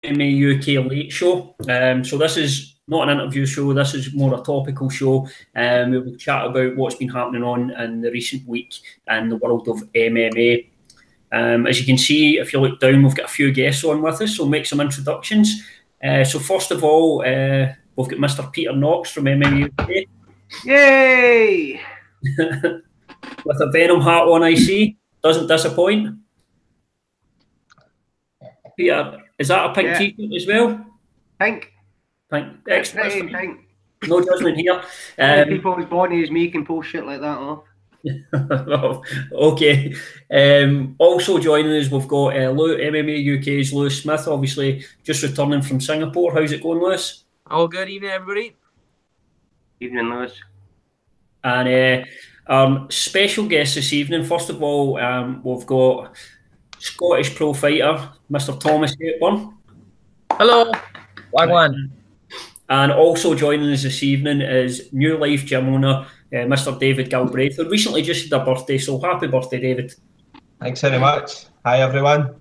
MMA UK Late Show. So this is not an interview show, this is more a topical show. We will chat about what's been happening on in the recent week in the world of MMA. As you can see, if you look down, we've got a few guests on with us, so make some introductions. So first of all, we've got Mr. Peter Knox from MMA UK. Yay! With a Venom hat on, I see. Doesn't disappoint. Peter, is that a pink t-shirt as well? Pink. Pink. Pink. No judgment here. People as bonny as me can post shit like that off. Well, okay. Also joining us, we've got MMA UK's Lewis Smith, obviously just returning from Singapore. How's it going, Lewis? Oh, good evening, everybody. Evening, Lewis. And our special guest this evening, first of all, we've got Scottish pro fighter, Mr. Thomas Hepburn. Hello. Wagwan. And also joining us this evening is New Life gym owner, Mr. David Galbraith, who recently just had a birthday, so happy birthday, David. Thanks very much. Hi, everyone.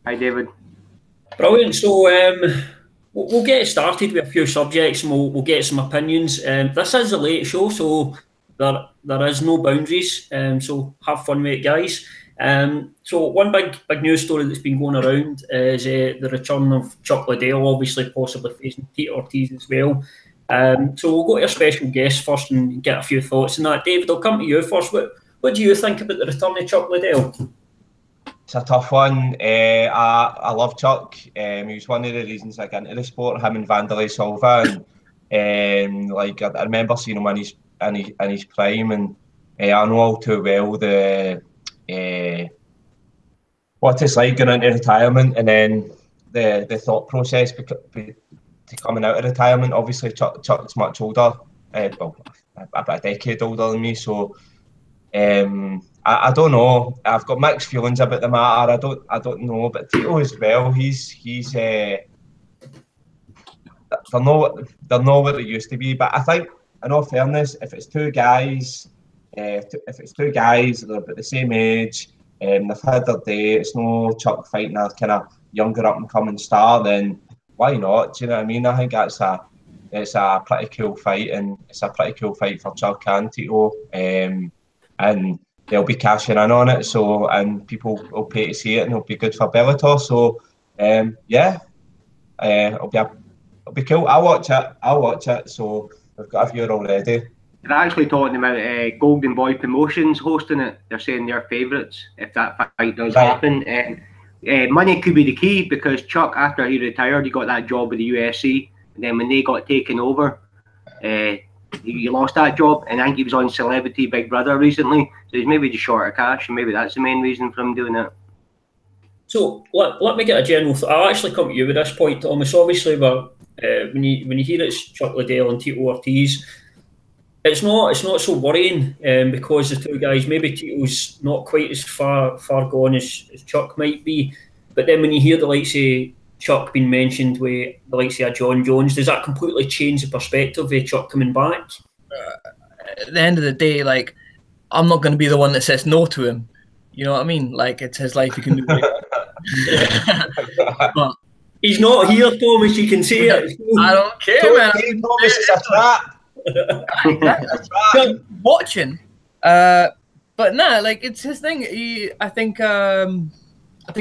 Hi, David. Brilliant. So we'll get started with a few subjects and we'll get some opinions. This is a late show, so there is no boundaries, so have fun with it, guys. So one big news story that's been going around is the return of Chuck Liddell, obviously possibly facing Peter Ortiz as well. So we'll go to our special guest first and get a few thoughts on that. David, I'll come to you first. What do you think about the return of Chuck Liddell? It's a tough one. I love Chuck. He was one of the reasons I got into the sport, him and Vanderlei Silva. And like I remember seeing him in his prime, and I know all too well what it's like going into retirement, and then the thought process to coming out of retirement. Obviously, Chuck's much older, well, about a decade older than me. So I don't know. I've got mixed feelings about the matter. I don't know, but Tito as well. He's they're not what they used to be. But I think, in all fairness, if it's two guys that are about the same age, they've had their day, it's no Chuck fighting a kind of younger up and coming star, then why not? Do you know what I mean? I think it's a pretty cool fight, and it's a pretty cool fight for Chuck and Tito, and they'll be cashing in on it. So, and people will pay to see it, and it'll be good for Bellator. So, it'll be cool. I'll watch it. So we've got a viewer already. They're actually talking about Golden Boy Promotions hosting it. They're saying they're favourites if that fight does happen. Money could be the key, because Chuck, after he retired, he got that job with the UFC, and then when they got taken over, he lost that job, and I think he was on Celebrity Big Brother recently, so he's maybe just short of cash, and maybe that's the main reason for him doing it. So let me get a general thought. I'll actually come to you with this point, Thomas. Obviously, when you hear it's Chuck Liddell and Tito Ortiz, it's not so worrying, because the two guys, maybe Tito's not quite as far gone as Chuck might be, but then when you hear the likes of Chuck being mentioned with the likes of John Jones, does that completely change the perspective of Chuck coming back? At the end of the day, like, I'm not going to be the one that says no to him. You know what I mean? Like, it's his life, he can do it. But he's not here, Thomas, you can say it. I don't care, man. Thomas is a trap. Watching, but nah, like, it's his thing. I think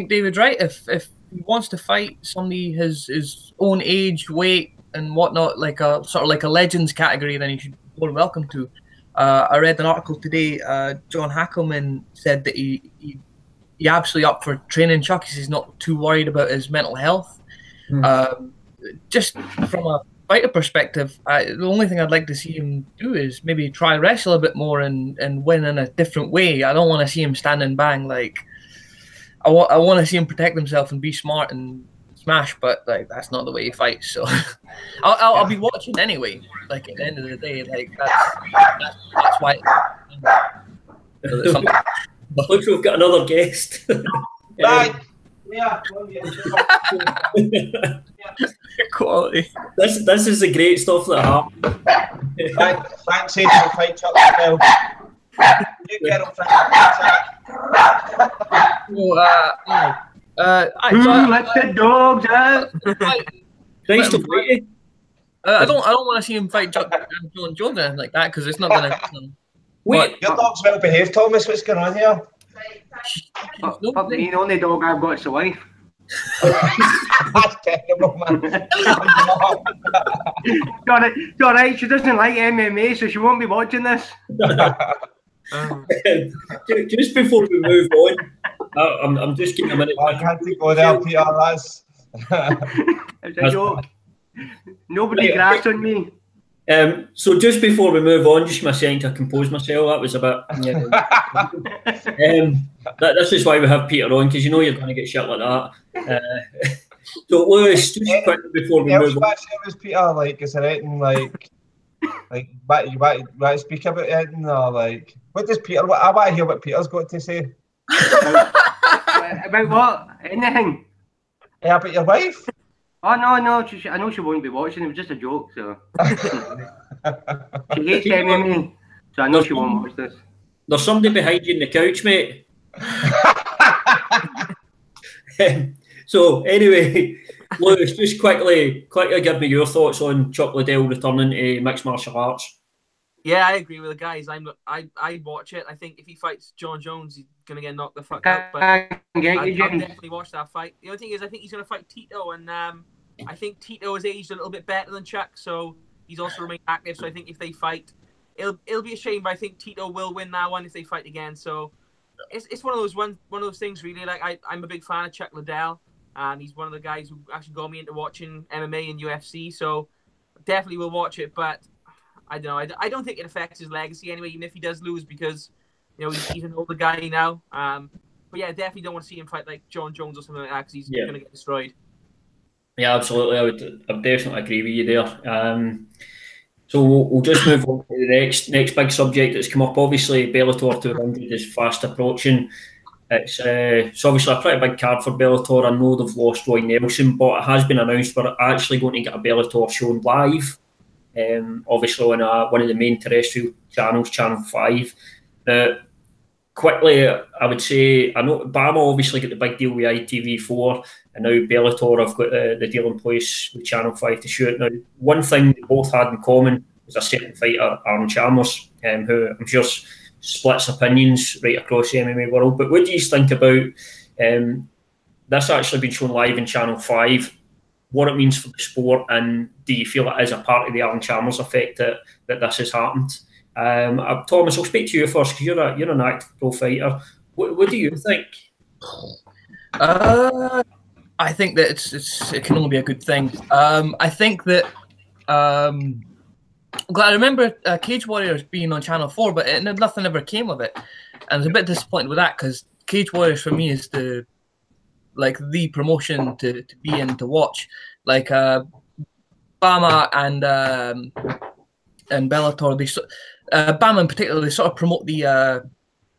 David's right. If he wants to fight somebody his own age, weight, and whatnot, like a sort of like a legends category, then he should be more welcome to. I read an article today. John Hackelman said that he absolutely up for training Chuck. He's not too worried about his mental health. Just from a fighter perspective, the only thing I'd like to see him do is maybe try wrestle a bit more and win in a different way. I don't want to see him stand and bang. Like, I want to see him protect himself and be smart and smash, but like, that's not the way he fights. So I'll be watching anyway. Like, at the end of the day, like, that's why. Looks we've got another guest. Right. Quality. This is the great stuff that happened. Thanks, Adrian. Fight Chuck Liddell. You get him. Let the dogs out. Christ almighty. I don't want to see him fight John Jones or anything like that because it's not going to. Wait, your dog's well behaved, Thomas. What's going on here? Fuck me, the only dog I've got is a wife. That's terrible, man. It's all right. She doesn't like MMA, so she won't be watching this. Just before we move on, I'm just getting a minute. I can't go there, Peter. That's it's a joke. Nobody grass on me. So just before we move on, just my second to compose myself. That was a bit. This is why we have Peter on, because you know you're going to get shit like that. So Lewis, just quickly before we move on. Was Peter like? Is there anything like what you want to speak about anything or like? What does Peter? I want to hear what Peter's got to say. About what? Anything? Yeah, about your wife. Oh no! I know she won't be watching. It was just a joke. So she hates MMA, so I know she won't watch this. There's somebody behind you in the couch, mate. So anyway, Lewis, just quickly give me your thoughts on Chuck Liddell returning to mixed martial arts. Yeah, I agree with the guys. I'd watch it. I think if he fights John Jones, he's gonna get knocked the fuck out. But I'd definitely watch that fight. The only thing is, I think he's gonna fight Tito, and I think Tito has aged a little bit better than Chuck, so he's also remained active. So I think if they fight, it'll be a shame, but I think Tito will win that one if they fight again. So it's one of those things really. Like I'm a big fan of Chuck Liddell, and he's one of the guys who actually got me into watching MMA and UFC. So definitely will watch it, but. I don't know. I don't think it affects his legacy anyway, even if he does lose, because he's an older guy now. But yeah, definitely don't want to see him fight like John Jones or something like that because he's going to get destroyed. Yeah, absolutely. I would definitely agree with you there. So we'll just move on to the next big subject that's come up. Obviously, Bellator 200 is fast approaching. It's obviously a pretty big card for Bellator. I know they've lost Roy Nelson, but it has been announced we're actually going to get a Bellator shown live. Obviously on one of the main terrestrial channels, Channel 5. Quickly, I would say, I know Bama obviously got the big deal with ITV4, and now Bellator have got the deal in place with Channel 5 to shoot. Now, one thing they both had in common was a certain fighter, Aaron Chalmers, who I'm sure splits opinions right across the MMA world. But what do you think about this actually being shown live in Channel 5? What it means for the sport, and do you feel it is a part of the Aaron Chalmers effect that this has happened? Thomas, I'll speak to you first because you're an active pro fighter. What do you think? I think that it can only be a good thing. I think that I remember Cage Warriors being on Channel 4, but nothing ever came of it, and I was a bit disappointed with that because Cage Warriors for me is the promotion to be in to watch, like Bama and Bellator. Bama in particular, they sort of promote the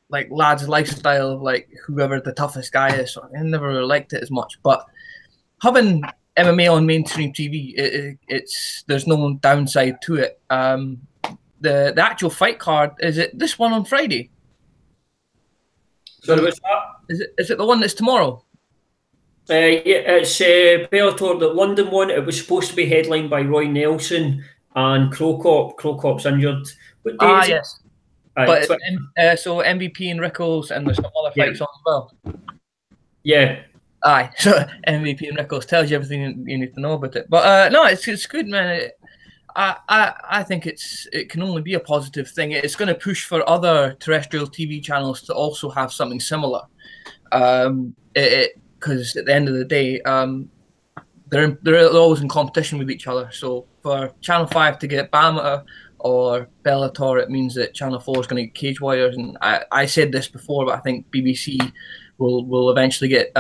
lads' lifestyle, like whoever the toughest guy is. So I never really liked it as much, but having MMA on mainstream TV, there's no downside to it. The actual fight card, is it this one on Friday? So what's that? Is it the one that's tomorrow? Yeah, it's Bellator, the London one. It was supposed to be headlined by Roy Nelson and Crocop. Crocop's injured. What day is yes. It? But so MVP and Rickles, and there's some other fights on as well. Yeah. Aye, so MVP and Rickles tells you everything you need to know about it. But no, it's good, man. I think it can only be a positive thing. It's going to push for other terrestrial TV channels to also have something similar. Because at the end of the day, they're always in competition with each other. So for Channel 5 to get Bama or Bellator, it means that Channel 4 is going to get Cage Warriors. And I said this before, but I think BBC will eventually get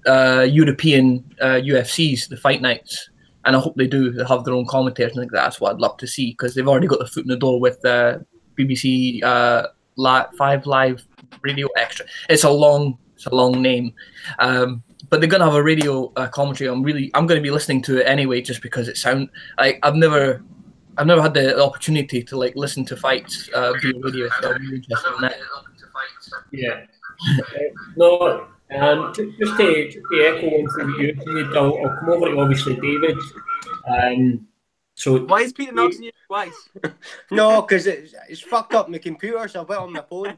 European UFCs, the fight nights. And I hope they do. They have their own commentators. I think that's what I'd love to see because they've already got their foot in the door with BBC 5 Live Radio Extra. It's a long name, but they're gonna have a radio commentary. I'm going to be listening to it anyway, just because it sounds like I've never had the opportunity to listen to fights via radio. So I'm really interested in that. Yeah. No, Just to echo one thing that you said, I'll come over to obviously David. So Why is Peter Knox you twice? No, because it's fucked up my computer, so I went on my phone.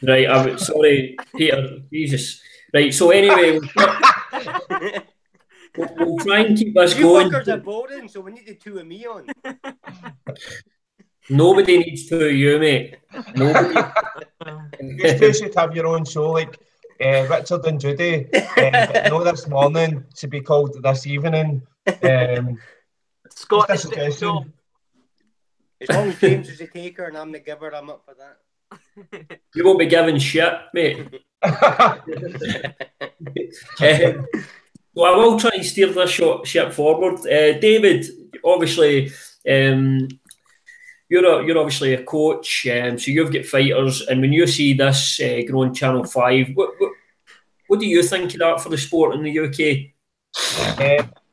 Right, sorry, Peter, Jesus. Right, so anyway, we'll try and keep this You going. fuckers are boring, so we need the two of me on. Nobody needs two of you, mate. Nobody. You two should have your own show, like Richard and Judy. No, this morning to be called this evening. Scott, just a suggestion. As long as James is a taker and I'm the giver, I'm up for that. You won't be giving shit, mate. So I will try and steer this ship forward. David, obviously, you're obviously a coach, so you've got fighters, and when you see this go on Channel 5, what do you think of that for the sport in the UK?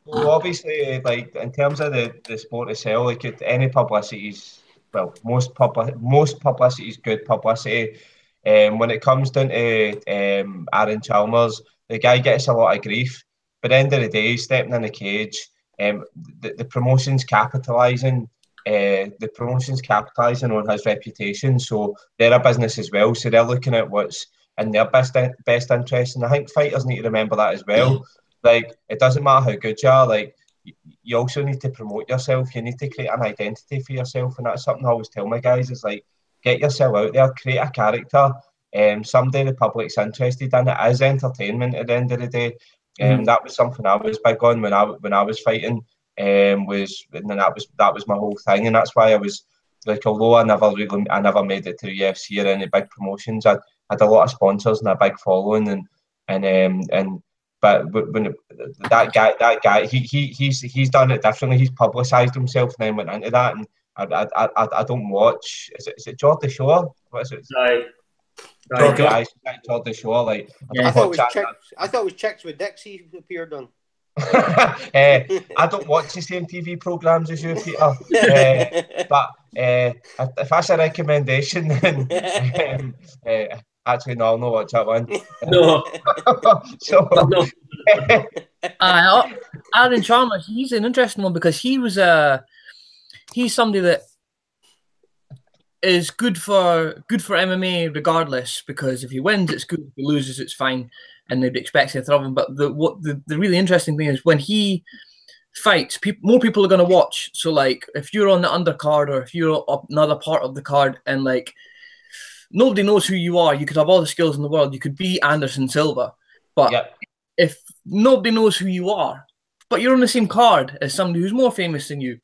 Well, obviously, like in terms of the sport itself, like any publicity is, well, most publicity is good publicity. When it comes down to Aaron Chalmers, the guy gets a lot of grief. But at the end of the day, he's stepping in the cage. The promotion's capitalising. The promotion's capitalising on his reputation, so they're a business as well. So they're looking at what's in their best interest, and I think fighters need to remember that as well. Like, it doesn't matter how good you are. Like, you also need to promote yourself. You need to create an identity for yourself, and that's something I always tell my guys. Is like, get yourself out there, create a character. Someday the public's interested in it. It is entertainment at the end of the day. That was something I was big on when I was fighting. And that was my whole thing, and that's why I was like, although I never made it to the UFC or any big promotions, I had a lot of sponsors and a big following, but when that guy he's done it differently. He's publicised himself and then went into that, and I don't watch. Is it Jordan Shore? What is it? Jordan Shore. Like, I thought it was Chicks with Dixie who appeared on. I don't watch the same TV programmes as you, Peter. But if that's a recommendation, then actually, no, I'll not watch that one. No. So, Aaron Chalmers, he's an interesting one because he's somebody that is good for MMA regardless, because if he wins, it's good. If he loses, it's fine, and they'd expect it of him. But the really interesting thing is when he fights, more people are going to watch. So like, if you're on the undercard or if you're up another part of the card, and like nobody knows who you are, you could have all the skills in the world. You could be Anderson Silva, but if nobody knows who you are, but you're on the same card as somebody who's more famous than you,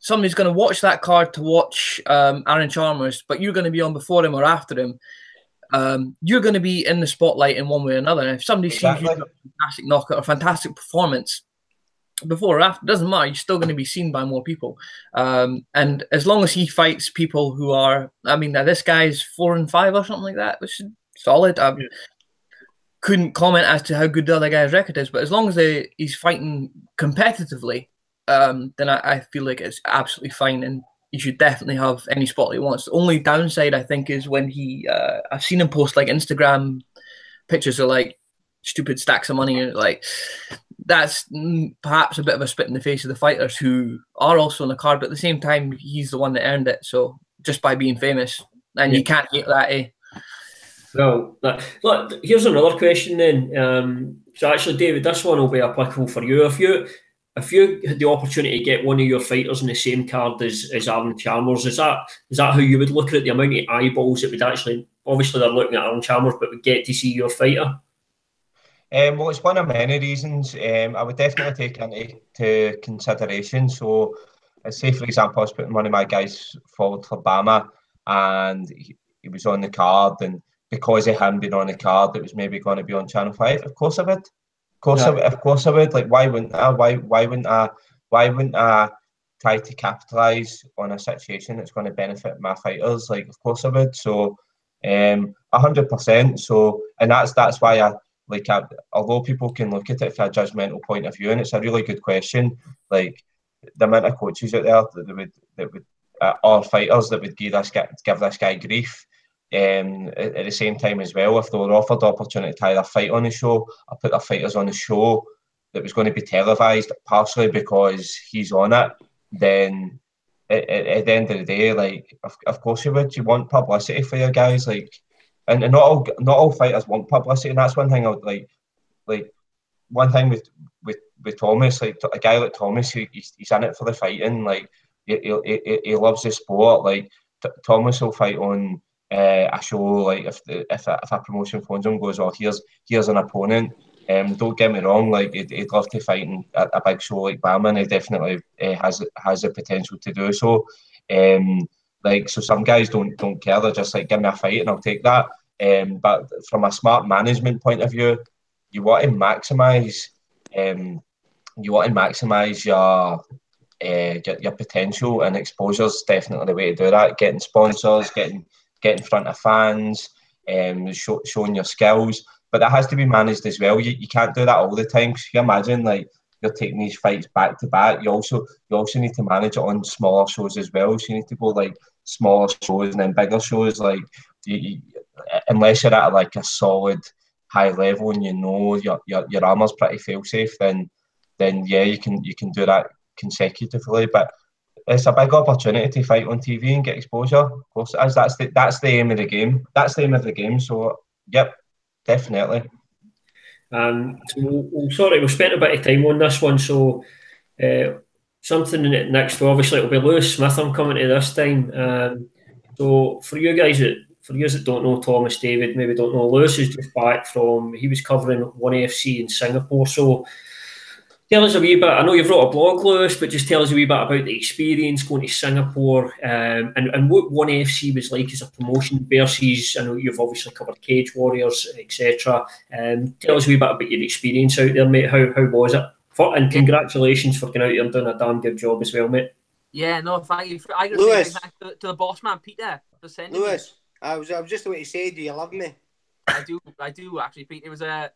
somebody's going to watch that card to watch Aaron Chalmers, but you're going to be on before him or after him. You're going to be in the spotlight in one way or another. And if somebody sees you have a fantastic knockout or fantastic performance before or after, it doesn't matter. You're still going to be seen by more people. And as long as he fights people who are, I mean, this guy's 4-5 or something like that, which is solid. Couldn't comment as to how good the other guy's record is, but as long as he's fighting competitively, then I feel like it's absolutely fine, and he should definitely have any spot he wants. The only downside, I think, is when I've seen him post like Instagram pictures of like stupid stacks of money, and like that's perhaps a bit of a spit in the face of the fighters who are also on the card, but at the same time, he's the one that earned it. So just by being famous, and you can't hate that, eh? Well, look, here's another question then. So actually, David, this one will be applicable for you. If you had the opportunity to get one of your fighters in the same card as Aaron Chalmers, is that how you would look at the amount of eyeballs that would actually, obviously they're looking at Aaron Chalmers, but would get to see your fighter? Well, it's one of many reasons. I would definitely take into consideration. So, say for example, I was putting one of my guys forward for Bama, and he was on the card, and because of him being on the card, it was maybe going to be on Channel 5. Of course I would. Of course I would. Like, why wouldn't I? Why wouldn't I try to capitalise on a situation that's going to benefit my fighters? Like, of course I would. So, 100%. So, and that's why although people can look at it from a judgmental point of view, and it's a really good question. Like, the amount of coaches out there that would or fighters that would give this guy grief. At the same time as well, if they were offered the opportunity to either fight on the show or put their fighters on the show that was going to be televised, partially because he's on it, then at the end of the day, like, of course you would. You want publicity for your guys, like, and not all fighters want publicity, and that's one thing I would like one thing with Thomas, like a guy like Thomas, he's in it for the fighting, like he loves the sport. Like Thomas will fight on a show, like if a promotion phones him, goes, oh, here's an opponent. Don't get me wrong, like he'd love to fight in a big show like Barman. He definitely has the potential to do so. Like, so some guys don't care. They're just like, give me a fight and I'll take that. But from a smart management point of view, you want to maximise your potential, and exposure is definitely the way to do that. Getting sponsors, getting in front of fans, showing your skills. But that has to be managed as well. You can't do that all the time. Because you can imagine, like, you're taking these fights back to back. You also need to manage it on smaller shows as well. So you need to go like smaller shows and then bigger shows. Like, unless you're at like a solid high level and you know your armour's pretty fail safe, then yeah, you can do that consecutively. But it's a big opportunity to fight on TV and get exposure. Of course it is. That's the aim of the game. That's the aim of the game. So yep, definitely. So we've spent a bit of time on this one. So something next, obviously it'll be Lewis Smith. I'm coming to this time. So for you guys that don't know Thomas David, maybe don't know, Lewis is just back from, he was covering ONE FC in Singapore. So tell us a wee bit, I know you've wrote a blog, Lewis, but just tell us a wee bit about the experience going to Singapore, and what ONE FC was like as a promotion versus, I know you've obviously covered Cage Warriors, etc. Tell us a wee bit about your experience out there, mate. How was it? And congratulations for going out there and doing a damn good job as well, mate. Yeah, no, thank you. I got Lewis, to say to the boss man, Peter, for sending Lewis, me. I was just about to say, do you love me? I do actually, Pete. It was a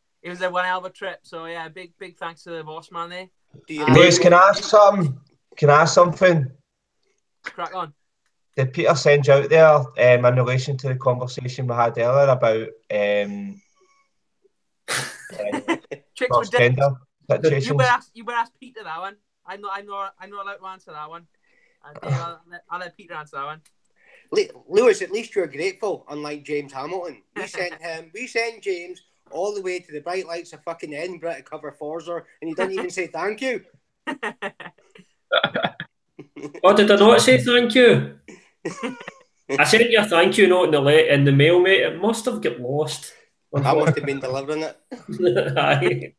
one hell of a trip. So yeah, big thanks to the boss man there. Lewis, can I ask something? Crack on. Did Peter send you out there in relation to the conversation we had earlier about Chicks with dicks? situations? You better ask Peter that one. I'm not allowed to answer that one. I'll let Peter answer that one. Lewis, at least you're grateful, unlike James Hamilton. We sent James all the way to the bright lights of fucking Edinburgh to cover Forza, and he didn't even say thank you. Oh, did I not say thank you? I sent you a thank you note in the mail, mate. It must have got lost. I must have been delivering it. Aye.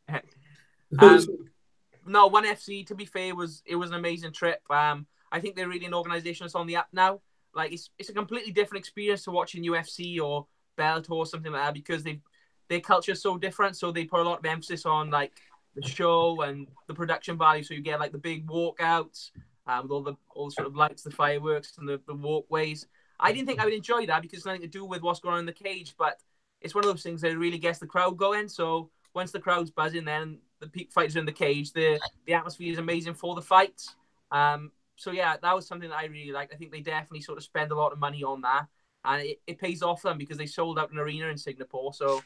No, ONE FC, to be fair, it was an amazing trip. I think they're really an organisation that's on the up now. Like, it's a completely different experience to watching UFC or Bellator or something like that, because their culture is so different. So they put a lot of emphasis on like the show and the production value. So you get like the big walkouts, with all the sort of lights, the fireworks, and the walkways. I didn't think I would enjoy that because it's nothing to do with what's going on in the cage, but it's one of those things that really gets the crowd going. So once the crowd's buzzing, then the fighters are in the cage. The atmosphere is amazing for the fights. So yeah, that was something that I really liked. I think they definitely sort of spend a lot of money on that, and it pays off them because they sold out an arena in Singapore. So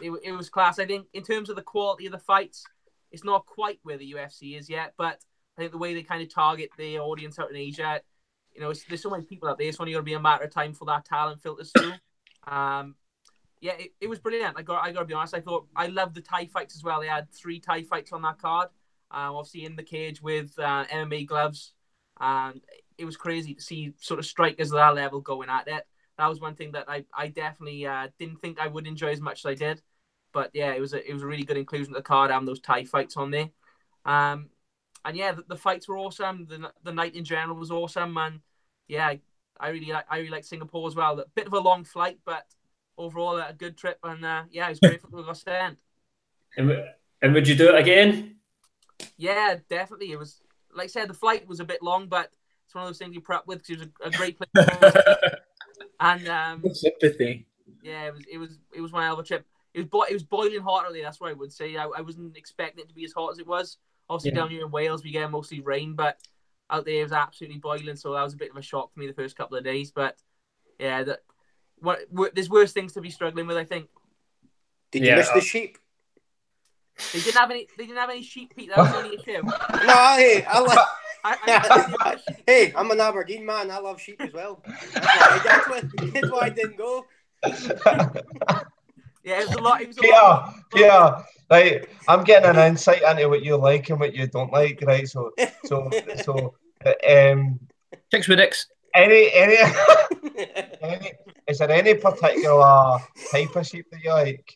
it was class. I think in terms of the quality of the fights, it's not quite where the UFC is yet, but I think the way they kind of target the audience out in Asia, you know, there's so many people out there. It's only going to be a matter of time for that talent filters through. Yeah, it was brilliant. I got to be honest. I loved the Thai fights as well. They had 3 Thai fights on that card. Obviously in the cage with MMA gloves, and it was crazy to see sort of strikers at that level going at it. That was one thing that I definitely didn't think I would enjoy as much as I did. But yeah, it was a really good inclusion of the card and those Thai fights on there. And yeah, the fights were awesome. The night in general was awesome, and yeah, I really like Singapore as well. A bit of a long flight, but overall a good trip, and yeah, it was great for the West End. And would you do it again? Yeah, definitely. It was, like I said, the flight was a bit long, but it's one of those things you prep with because it was a great place. And sympathy. Yeah, it was my other trip. It was boiling hot earlier. That's what I would say. I wasn't expecting it to be as hot as it was. Obviously, down here in Wales, we get mostly rain, but out there it was absolutely boiling. So that was a bit of a shock for me the first couple of days. But yeah, there's worse things to be struggling with, I think. Did you miss the sheep? They didn't have any. They didn't have any sheep, Pete. That was only a show. No, hey, I love. Hey, I'm an Aberdeen man. I love sheep as well. That's why I didn't go. Yeah, it was a lot. It was Peter, right. I'm getting an insight into what you like and what you don't like, right? So, chicks with dicks. Any, is there any particular type of sheep that you like?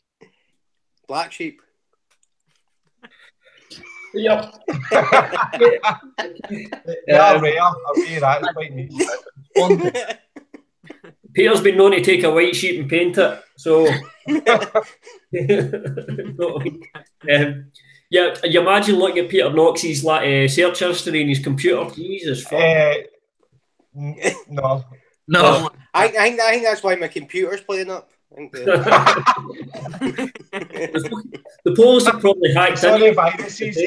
Black sheep. Yep. Yeah, rare. I'll be that. It's quite neat. Peter's been known to take a white sheep and paint it. So, yeah, you imagine looking at Peter Knox's search history in his computer. Jesus fuck. No. I think that's why my computer's playing up. The police have probably hacked in. Viruses.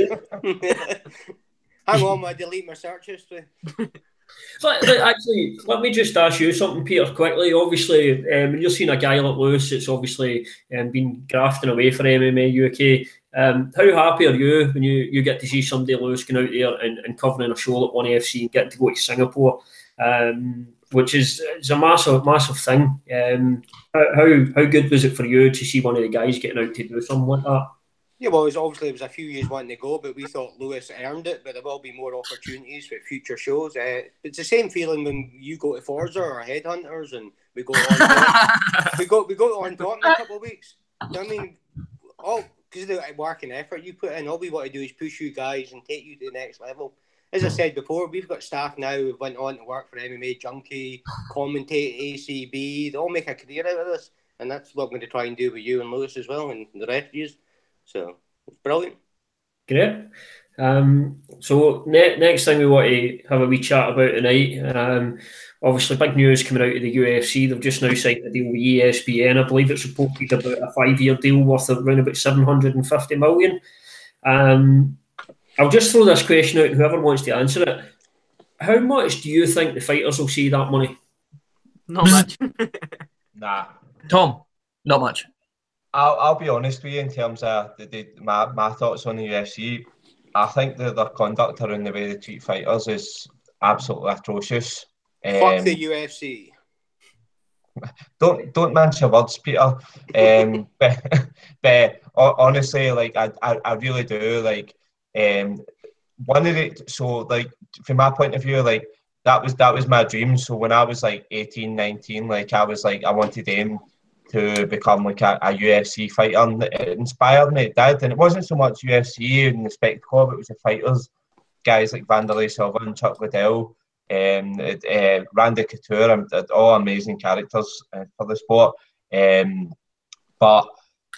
Hang on, I delete my search history. Actually, let me just ask you something, Peter, quickly. Obviously, when you're seeing a guy like Lewis that's obviously been grafting away for MMA UK, how happy are you when you get to see somebody Lewis going out there and covering a show at 1FC and getting to go to Singapore, which is a massive thing. How good was it for you to see one of the guys getting out to do something like that? Yeah, well, it was a few years wanting to go, but we thought Lewis earned it. But there will be more opportunities for future shows. It's the same feeling when you go to Forza or Headhunters, and we go on. we go on top in a couple of weeks. You know what I mean, because of the work and effort you put in, all we want to do is push you guys and take you to the next level. As I said before, we've got staff now who went on to work for MMA Junkie, commentate ACB. They all make a career out of this, and that's what I'm going to try and do with you and Lewis as well, and the rest of you. So it's brilliant. Great. So next thing we want to have a wee chat about tonight. Obviously, big news coming out of the UFC. They've just now signed a deal with ESPN. I believe it's reported about a 5-year deal worth around about $750 million. I'll just throw this question out, and whoever wants to answer it. How much do you think the fighters will see that money? Not much. Nah. Tom, not much. I'll be honest with you in terms of my thoughts on the UFC. I think that their conduct around the way they treat fighters is absolutely atrocious. Fuck the UFC. Don't mention words, Peter. But honestly, like I really do. Like one of the from my point of view, like that was my dream. So when I was like 18, 19, like I was like I wanted them to become like a UFC fighter, and it inspired me. It did, and it wasn't so much UFC and the spectacle, but it was the fighters, guys like Vanderlei Silva and Chuck Liddell, Randy Couture, all amazing characters for the sport. But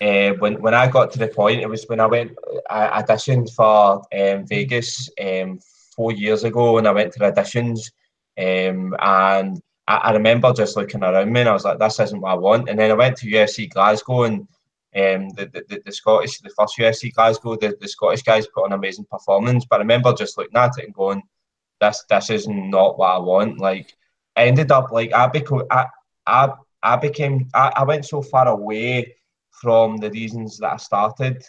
when I got to the point, it was when I auditioned for Vegas 4 years ago, and I went to the auditions, and I remember just looking around me and I was like, this isn't what I want. And then I went to UFC Glasgow, and the first UFC Glasgow, the Scottish guys put on an amazing performance. But I remember just looking at it and going, this is not what I want. Like, I ended up like I went so far away from the reasons that I started,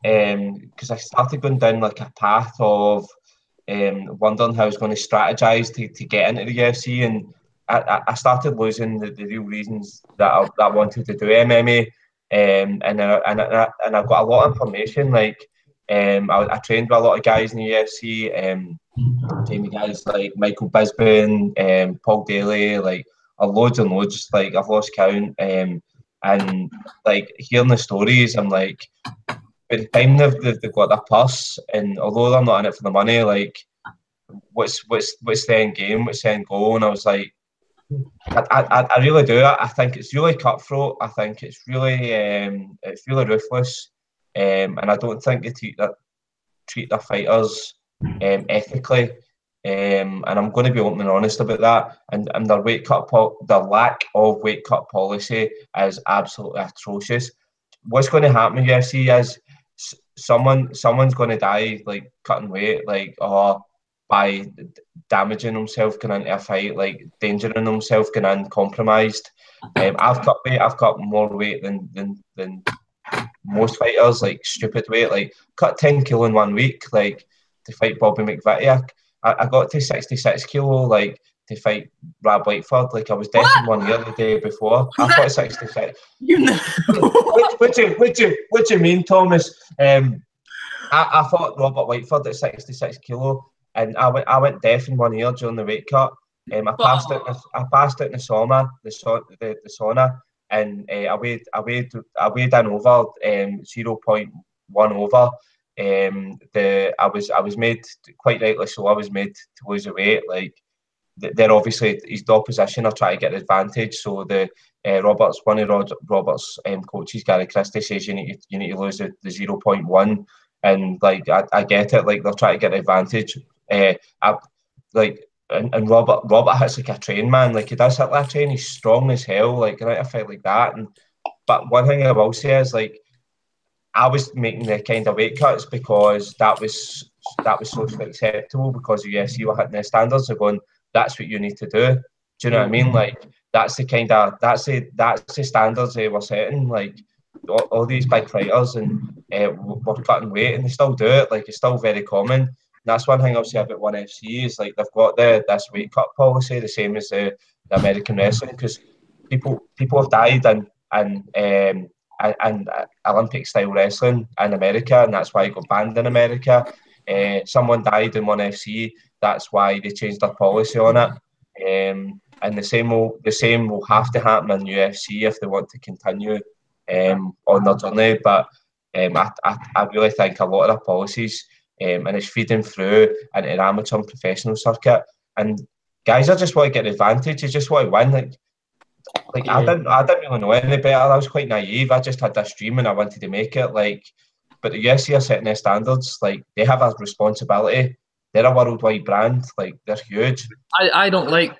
because I started going down like a path of wondering how I was going to strategize to get into the UFC, and I started losing the real reasons that I wanted to do MMA, and I've got a lot of information. Like I trained with a lot of guys in the UFC, training guys like Michael Bisping, Paul Daly, like loads and loads. Like I've lost count, and like hearing the stories, I'm like, by the time they've got their purse, and although they're not in it for the money, like what's the end game, what's the end goal? And I was like, I really do. I think it's really cutthroat. I think it's really ruthless, and I don't think they treat their fighters ethically. And I'm going to be open and honest about that. And their their lack of weight cut policy is absolutely atrocious. What's going to happen in UFC is someone's going to die like cutting weight, like by damaging himself going into a fight, like endangering himself, going in compromised. I've cut more weight than most fighters, like stupid weight, like cut 10 kilo in 1 week, like to fight Bobby McVitie. I got to 66 kilo, like to fight Rob Whiteford. Like I was definitely 1 year the day before. I fought 66. You know. What do you mean, Thomas? I fought Robert Whiteford at 66 kilo, and I went deaf in 1 year during the weight cut. I passed it in the sauna, the sauna, and I weighed in over 0.1 over. I was made, quite rightly so, I was made to lose the weight. Like they're obviously, he's the opposition are trying to get an advantage. So the one of Robert's coaches, Gary Christie, says you need to lose the 0.1. And like I get it, like they're trying to get an advantage. And Robert hits like a train, man. Like he does hit like a train. He's strong as hell. Like I fight like that. But one thing I will say is, like, I was making the kind of weight cuts because that was socially acceptable, because the UFC were hitting their standards. They're going, that's what you need to do. Do you know what I mean? Like that's the standards they were setting. Like all these big fighters and were cutting weight, and they still do it. Like it's still very common. And that's one thing I'll say about ONE FC is, like, they've got this weight cut policy, the same as the American wrestling, because people have died and Olympic style wrestling in America, and that's why it got banned in America. Someone died in ONE FC, that's why they changed their policy on it. And the same will have to happen in UFC if they want to continue on their journey. But I really think a lot of their policies, and it's feeding through into the amateur and professional circuit. And guys, I just want to get advantage. I just want to win. Like I didn't really know any better. I was quite naive. I just had this dream and I wanted to make it. Like, but the UFC are setting their standards. Like they have a responsibility. They're a worldwide brand. Like they're huge. I don't like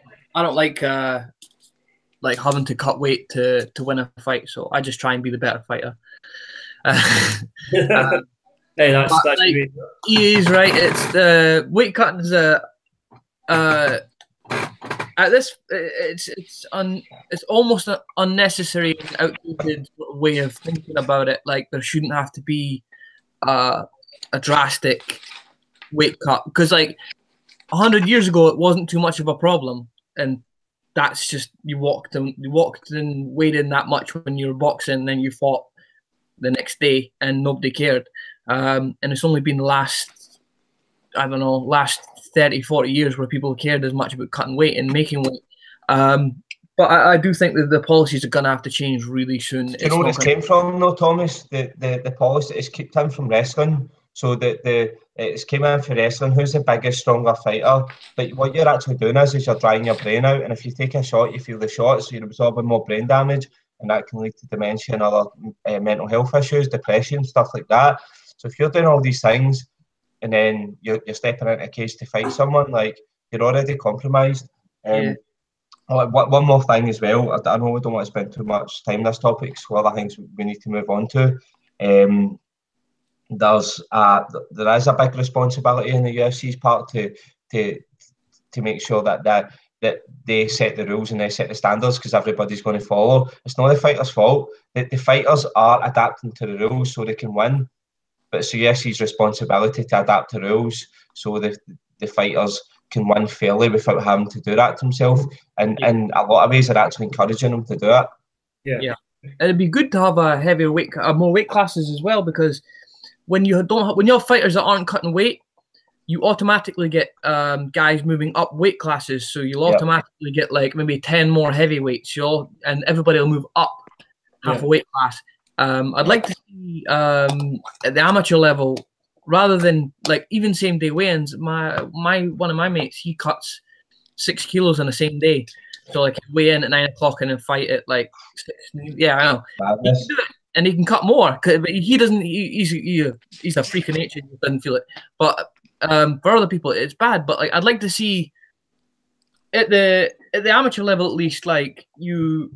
having to cut weight to win a fight. So I just try and be the better fighter. Hey, that's like, great. He is right. It's the weight cutting is at this. It's almost an unnecessary and outdated way of thinking about it. Like there shouldn't have to be a drastic weight cut, because like 100 years ago it wasn't too much of a problem, and that's just you walked and weighed in that much when you were boxing, and then you fought the next day and nobody cared. And it's only been the last 30, 40 years where people cared as much about cutting weight and making weight. But I do think that the policies are going to have to change really soon. Do you know where this came from, though, Thomas? The policy is kicked in from wrestling. So it's came in for wrestling. Who's the biggest, stronger fighter? But what you're actually doing is you're drying your brain out. And if you take a shot, you feel the shot, so you're absorbing more brain damage. And that can lead to dementia and other mental health issues, depression, stuff like that. So if you're doing all these things and then you're stepping into a cage to fight someone, like, you're already compromised. One more thing as well. I know we don't want to spend too much time on this topic, so other things we need to move on to. There is a big responsibility in the UFC's part to make sure that they set the rules and they set the standards, because everybody's going to follow. It's not the fighters' fault. The fighters are adapting to the rules so they can win, but it's the UFC's responsibility to adapt the rules so the fighters can win fairly without having to do that to themselves. And in a lot of ways, they're actually encouraging them to do it. Yeah. It'd be good to have more weight classes as well, because when you have fighters that aren't cutting weight, you automatically get guys moving up weight classes. So you'll automatically get like maybe 10 more heavyweights. And everybody will move up half a weight class. I'd like to see at the amateur level, rather than like even same day weigh-ins. One of my mates, he cuts 6 kilos on the same day. So like weigh in at 9 o'clock and then fight at like 6. Yeah, I know. He can do it, and he can cut more. But he doesn't. He's a freak of nature. He doesn't feel it. But for other people, it's bad. But like I'd like to see at the amateur level at least, like you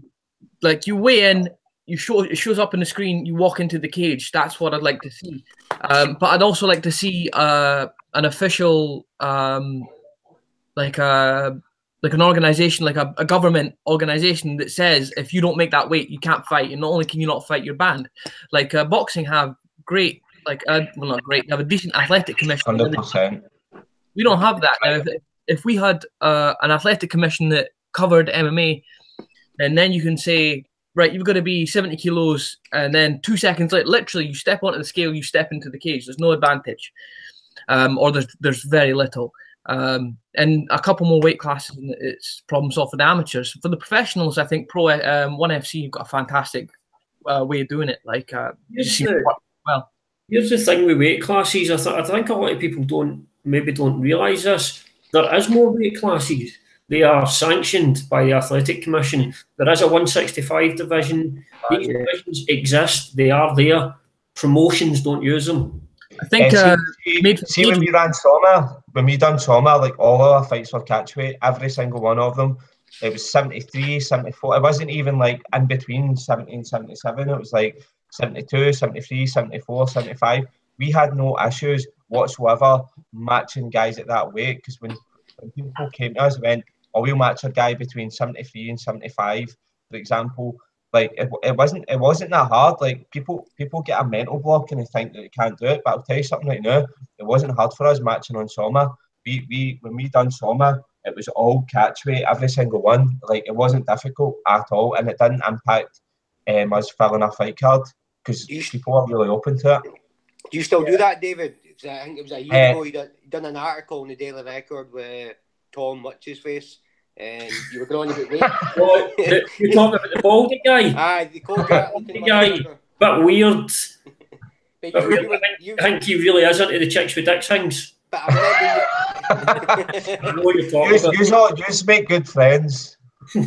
weigh in. it shows up on the screen. You walk into the cage. That's what I'd like to see. But I'd also like to see an official, like an organization, like a government organization that says if you don't make that weight, you can't fight. And not only can you not fight, you're banned. Like boxing have great, like well, not great. They have a decent athletic commission. 100%. We don't have that now. If we had an athletic commission that covered MMA, and then you can say, right, you've got to be 70 kilos, and then 2 seconds later, literally, you step onto the scale, you step into the cage. There's no advantage, or there's very little. And a couple more weight classes, and it's problem solved for the amateurs. For the professionals, I think Pro 1FC, you've got a fantastic way of doing it. Like, well. Here's the thing with weight classes. I think a lot of people don't realise this. There is more weight classes. They are sanctioned by the Athletic Commission. There is a 165 division. These divisions exist. They are there. Promotions don't use them. I think see when we ran Soma, when we done Soma, like all our fights were catchweight, every single one of them. It was 73, 74. It wasn't even like in between 70 and 77. It was like 72, 73, 74, 75. We had no issues whatsoever matching guys at that weight, because when people came to us and went, oh, we'll match a guy between 73 and 75, for example. Like it wasn't that hard. Like people get a mental block and they think that they can't do it. But I'll tell you something right now, it wasn't hard for us matching on Soma. When we done Soma, it was all catch weight, every single one. Like it wasn't difficult at all, and it didn't impact us filling a fight card because people are really open to it. Do you still do that, David? I think it was a year ago you done an article in the Daily Record with Tom What's-His-Face, and you were going on about weight. Oh, you're talking about the baldy guy? Aye, the baldy guy. Bit weird. I think he really is into the chicks with dick things. But I remember I know what you're talking about. You just make good friends.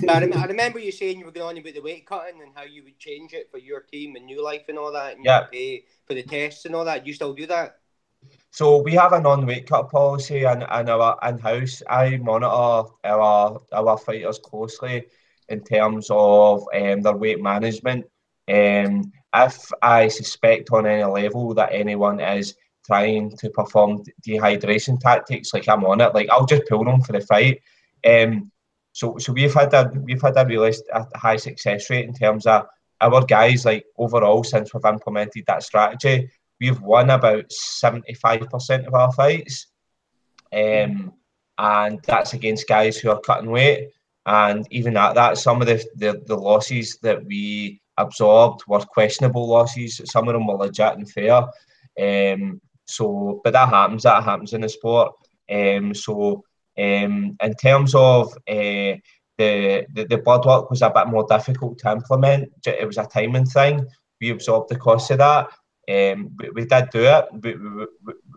I remember you saying you were going on about the weight cutting and how you would change it for your team and New Life and all that, and you pay for the tests and all that. Do you still do that? So we have a non-weight cut policy in our in-house. I monitor our fighters closely in terms of their weight management. If I suspect on any level that anyone is trying to perform dehydration tactics, like I'm on it, like I'll just pull them for the fight. So we've had a really high success rate in terms of our guys. Like overall, since we've implemented that strategy, we've won about 75% of our fights, and that's against guys who are cutting weight. And even at that, some of the losses that we absorbed were questionable losses. Some of them were legit and fair. But that happens in the sport. In terms of the blood work was a bit more difficult to implement. It was a timing thing. We absorbed the cost of that. We did do it.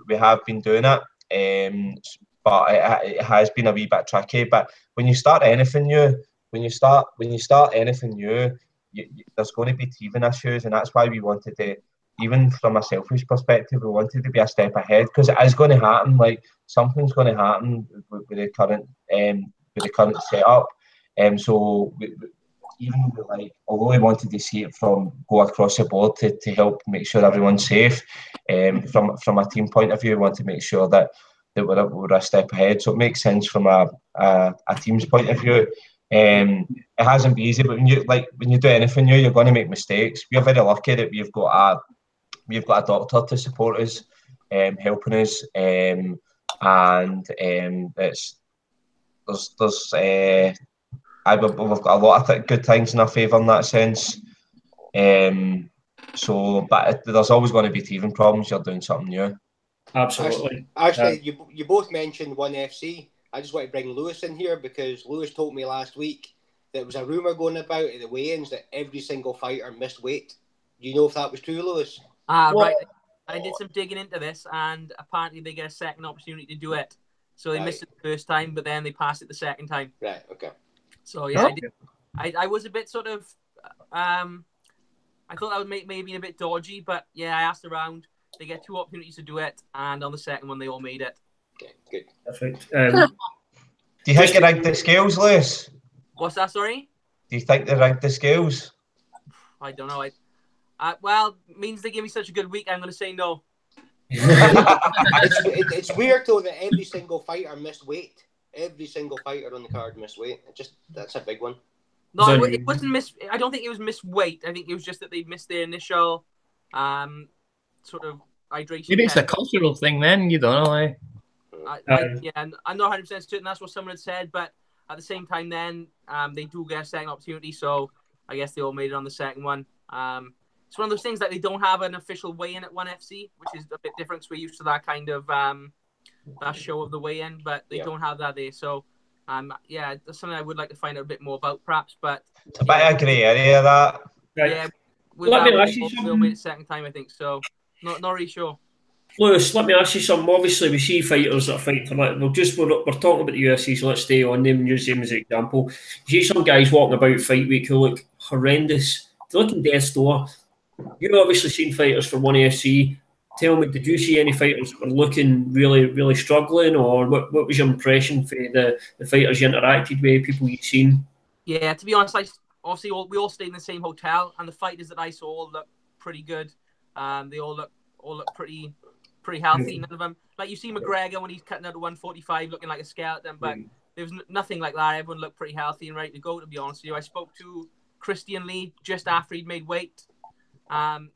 We have been doing it. But it has been a wee bit tricky. But when you start anything new, there's going to be teething issues, and that's why we wanted to. Even from a selfish perspective, we wanted to be a step ahead, because it is going to happen. Like something's going to happen with the current setup. Although we wanted to see it go across the board to help make sure everyone's safe. From a team point of view, we want to make sure that we're a step ahead. So it makes sense from a team's point of view. It hasn't been easy, but when you do anything new, you're going to make mistakes. We're very lucky that we've got a doctor to support us, helping us, and we've got a lot of good things in our favour in that sense. But there's always going to be teething problems. You're doing something new. Absolutely. Actually, you both mentioned 1FC. I just want to bring Lewis in here because Lewis told me last week that there was a rumour going about at the weigh-ins that every single fighter missed weight. Do you know if that was true, Lewis? Right. I did some digging into this, and apparently they get a second opportunity to do it. So they missed it the first time, but then they passed it the second time. Right, okay. So, yeah, I was a bit sort of... I thought that would maybe a bit dodgy, but, yeah, I asked around. They get 2 opportunities to do it, and on the second one, they all made it. Okay, good. Perfect. Do you think they rigged the scales, Lewis? What's that, sorry? Do you think they rigged the scales? I don't know. Well, means they give me such a good week. I'm going to say no. It's weird though that every single fighter missed weight. Every single fighter on the card missed weight. That's a big one. No, it wasn't miss. I don't think it was missed weight. I think it was just that they missed their initial, sort of hydration. Maybe it's a cultural thing. Then you don't know. Yeah, I'm not 100% certain that's what someone had said, but at the same time, then they do get a second opportunity, so I guess they all made it on the second one. It's one of those things that they don't have an official weigh-in at 1FC, which is a bit different. So we're used to that kind of that show of the weigh-in, but they don't have that there. So, yeah, that's something I would like to find out a bit more about, perhaps. But it's a bit of a grey area, that. Yeah, let me ask you something. They'll make it second time, I think. So, not really sure. Lewis, let me ask you something. Obviously, we see fighters that are fighting for that. We're talking about the UFC, so let's stay on them and use them as an example. You see some guys walking about fight week who look horrendous. They look in death's door. You've obviously seen fighters for 1FC. Tell me, did you see any fighters that were looking really, really struggling, or what was your impression for the fighters you interacted with, people you've seen? Yeah, to be honest, obviously we all stayed in the same hotel, and the fighters that I saw all looked pretty good. They all look pretty healthy. None of them, like you see McGregor when he's cutting out to 145, looking like a skeleton, but there was nothing like that. Everyone looked pretty healthy and ready to go. To be honest with you, I spoke to Christian Lee just after he'd made weight, and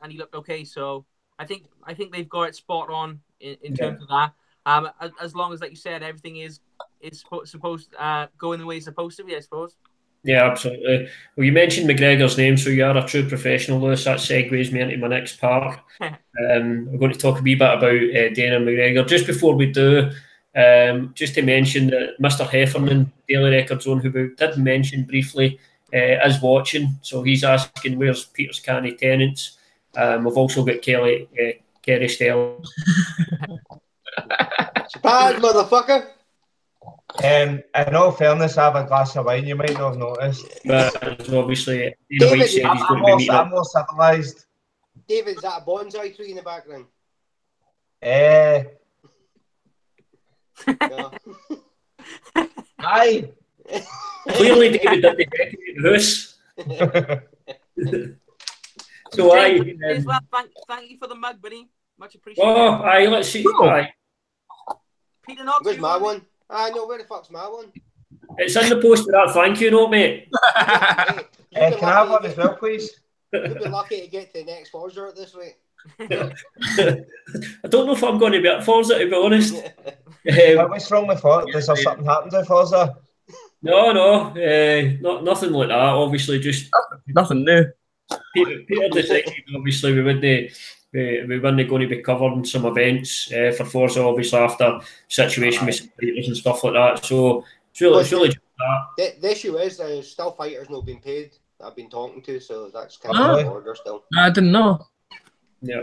he looked okay. So I think they've got it spot on in terms of that. As long as, like you said, everything is supposed go in the way it's supposed to be, I suppose. Yeah, absolutely. Well, you mentioned McGregor's name, so you are a true professional, Lewis. That segues me into my next part. We're going to talk a wee bit about Dana McGregor. Just before we do, just to mention that Mr. Heffernan, Daily Record Zone, who we did mention briefly, is watching. So he's asking, where's Peter's Canny Tenants? We've also got Kerry Stelling. Bad motherfucker. In all fairness, I have a glass of wine. You might not have noticed. But obviously, David, he's going to be meeting I'm more civilised. David, is that a bonsai tree in the background? Yeah. Aye. Clearly, David did decorate the house. So well, thank you for the mug, buddy. Much appreciated. Oh, aye, let's see. Aye. Peter Knox. Where's my one? I know, where the fuck's my one? It's in the post for that. Thank you, note, mate. Hey, can I have one as well, please? You'll be lucky to get to the next Forza this week. I don't know if I'm going to be at Forza, to be honest. What's wrong with Forza? Does there something happen to Forza? No, nothing like that. Obviously, just Nothing new. Peter decided, obviously, we weren't going to be covering some events for Forza, obviously, after situation with fighters and stuff like that. So it's really just that. The issue is there's still fighters not being paid that I've been talking to, so that's kind of in order still. I didn't know. Yeah,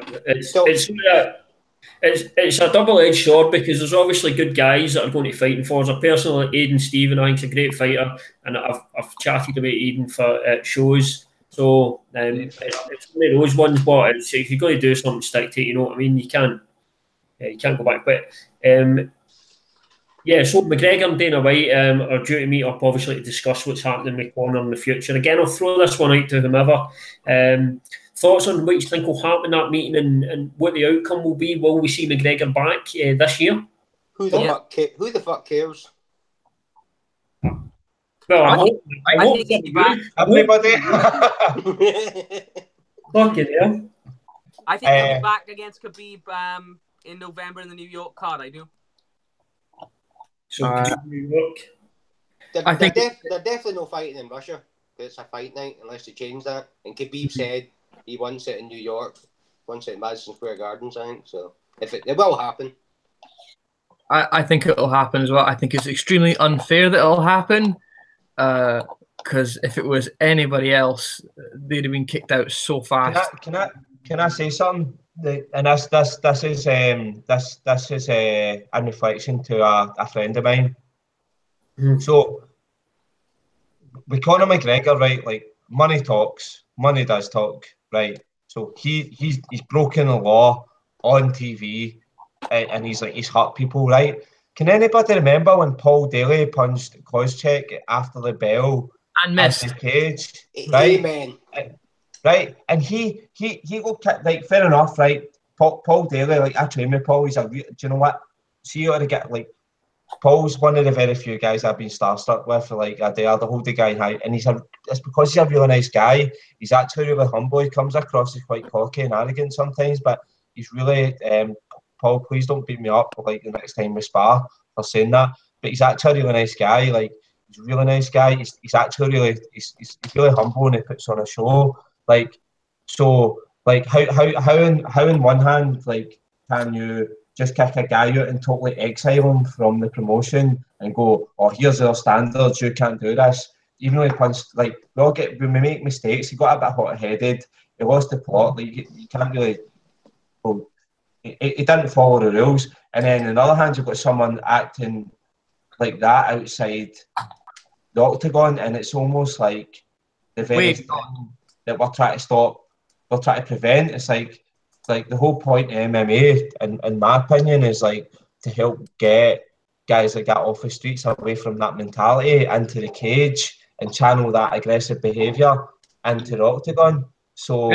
it's a double-edged sword, because there's obviously good guys that are going to fight in Forza. Personally, Aidan Stephen, I think, is a great fighter, and I've chatted about Aidan for shows. So it's one of those ones, but if you're going to do something, stick to it, you know what I mean? You can't go back. But so McGregor and Dana White are due to meet up, obviously, to discuss what's happening with Conor in the future. Again, I'll throw this one out to whomever. Thoughts on what you think will happen at that meeting and what the outcome will be? Will we see McGregor back this year? Who the fuck cares? Well, I hope everybody. Fucking hell. I think he'll be back against Khabib in November in the New York card. I do. So New York. They're definitely no fighting in Russia. It's a fight night unless they change that. And Khabib said he wants it in New York, wants it in Madison Square Gardens, I think. So if it will happen. I think it'll happen as well. I think it's extremely unfair that it'll happen. Because if it was anybody else, they'd have been kicked out so fast. Can I say something? And this is a reflection to a friend of mine. So with Conor McGregor, right? Like, money talks, money does talk, right? So he's broken the law on TV, and he's hurt people, right? Can anybody remember when Paul Daly punched Koscheck after the bell And missed. in the cage, right? Amen. Right, and he go like fair enough, right? Paul Daly, like I train with Paul. He's do you know what? See, you ought to get like Paul's one of the very few guys I've been starstruck with for like a day. I'd hold the guy high, and it's because he's a really nice guy. He's actually really humble. He comes across as quite cocky and arrogant sometimes, but he's really Paul. Please don't beat me up like the next time we spar for saying that. But he's actually a really nice guy. Like he's a really nice guy. He's actually really he's really humble, and he puts on a show. Like so, like how in one hand, like can you just kick a guy out and totally exile him from the promotion and go, oh, here's our standards, you can't do this. Even though he punched, like when we make mistakes, he got a bit hot-headed. He lost the plot. Like you can't really. Well, he didn't follow the rules. And then on the other hand, you've got someone acting like that outside the octagon, and it's almost like the very thing that we're trying to stop, we're trying to prevent. It's like the whole point of MMA, in my opinion, is like to help get guys like that off the streets away from that mentality into the cage and channel that aggressive behaviour into the octagon. So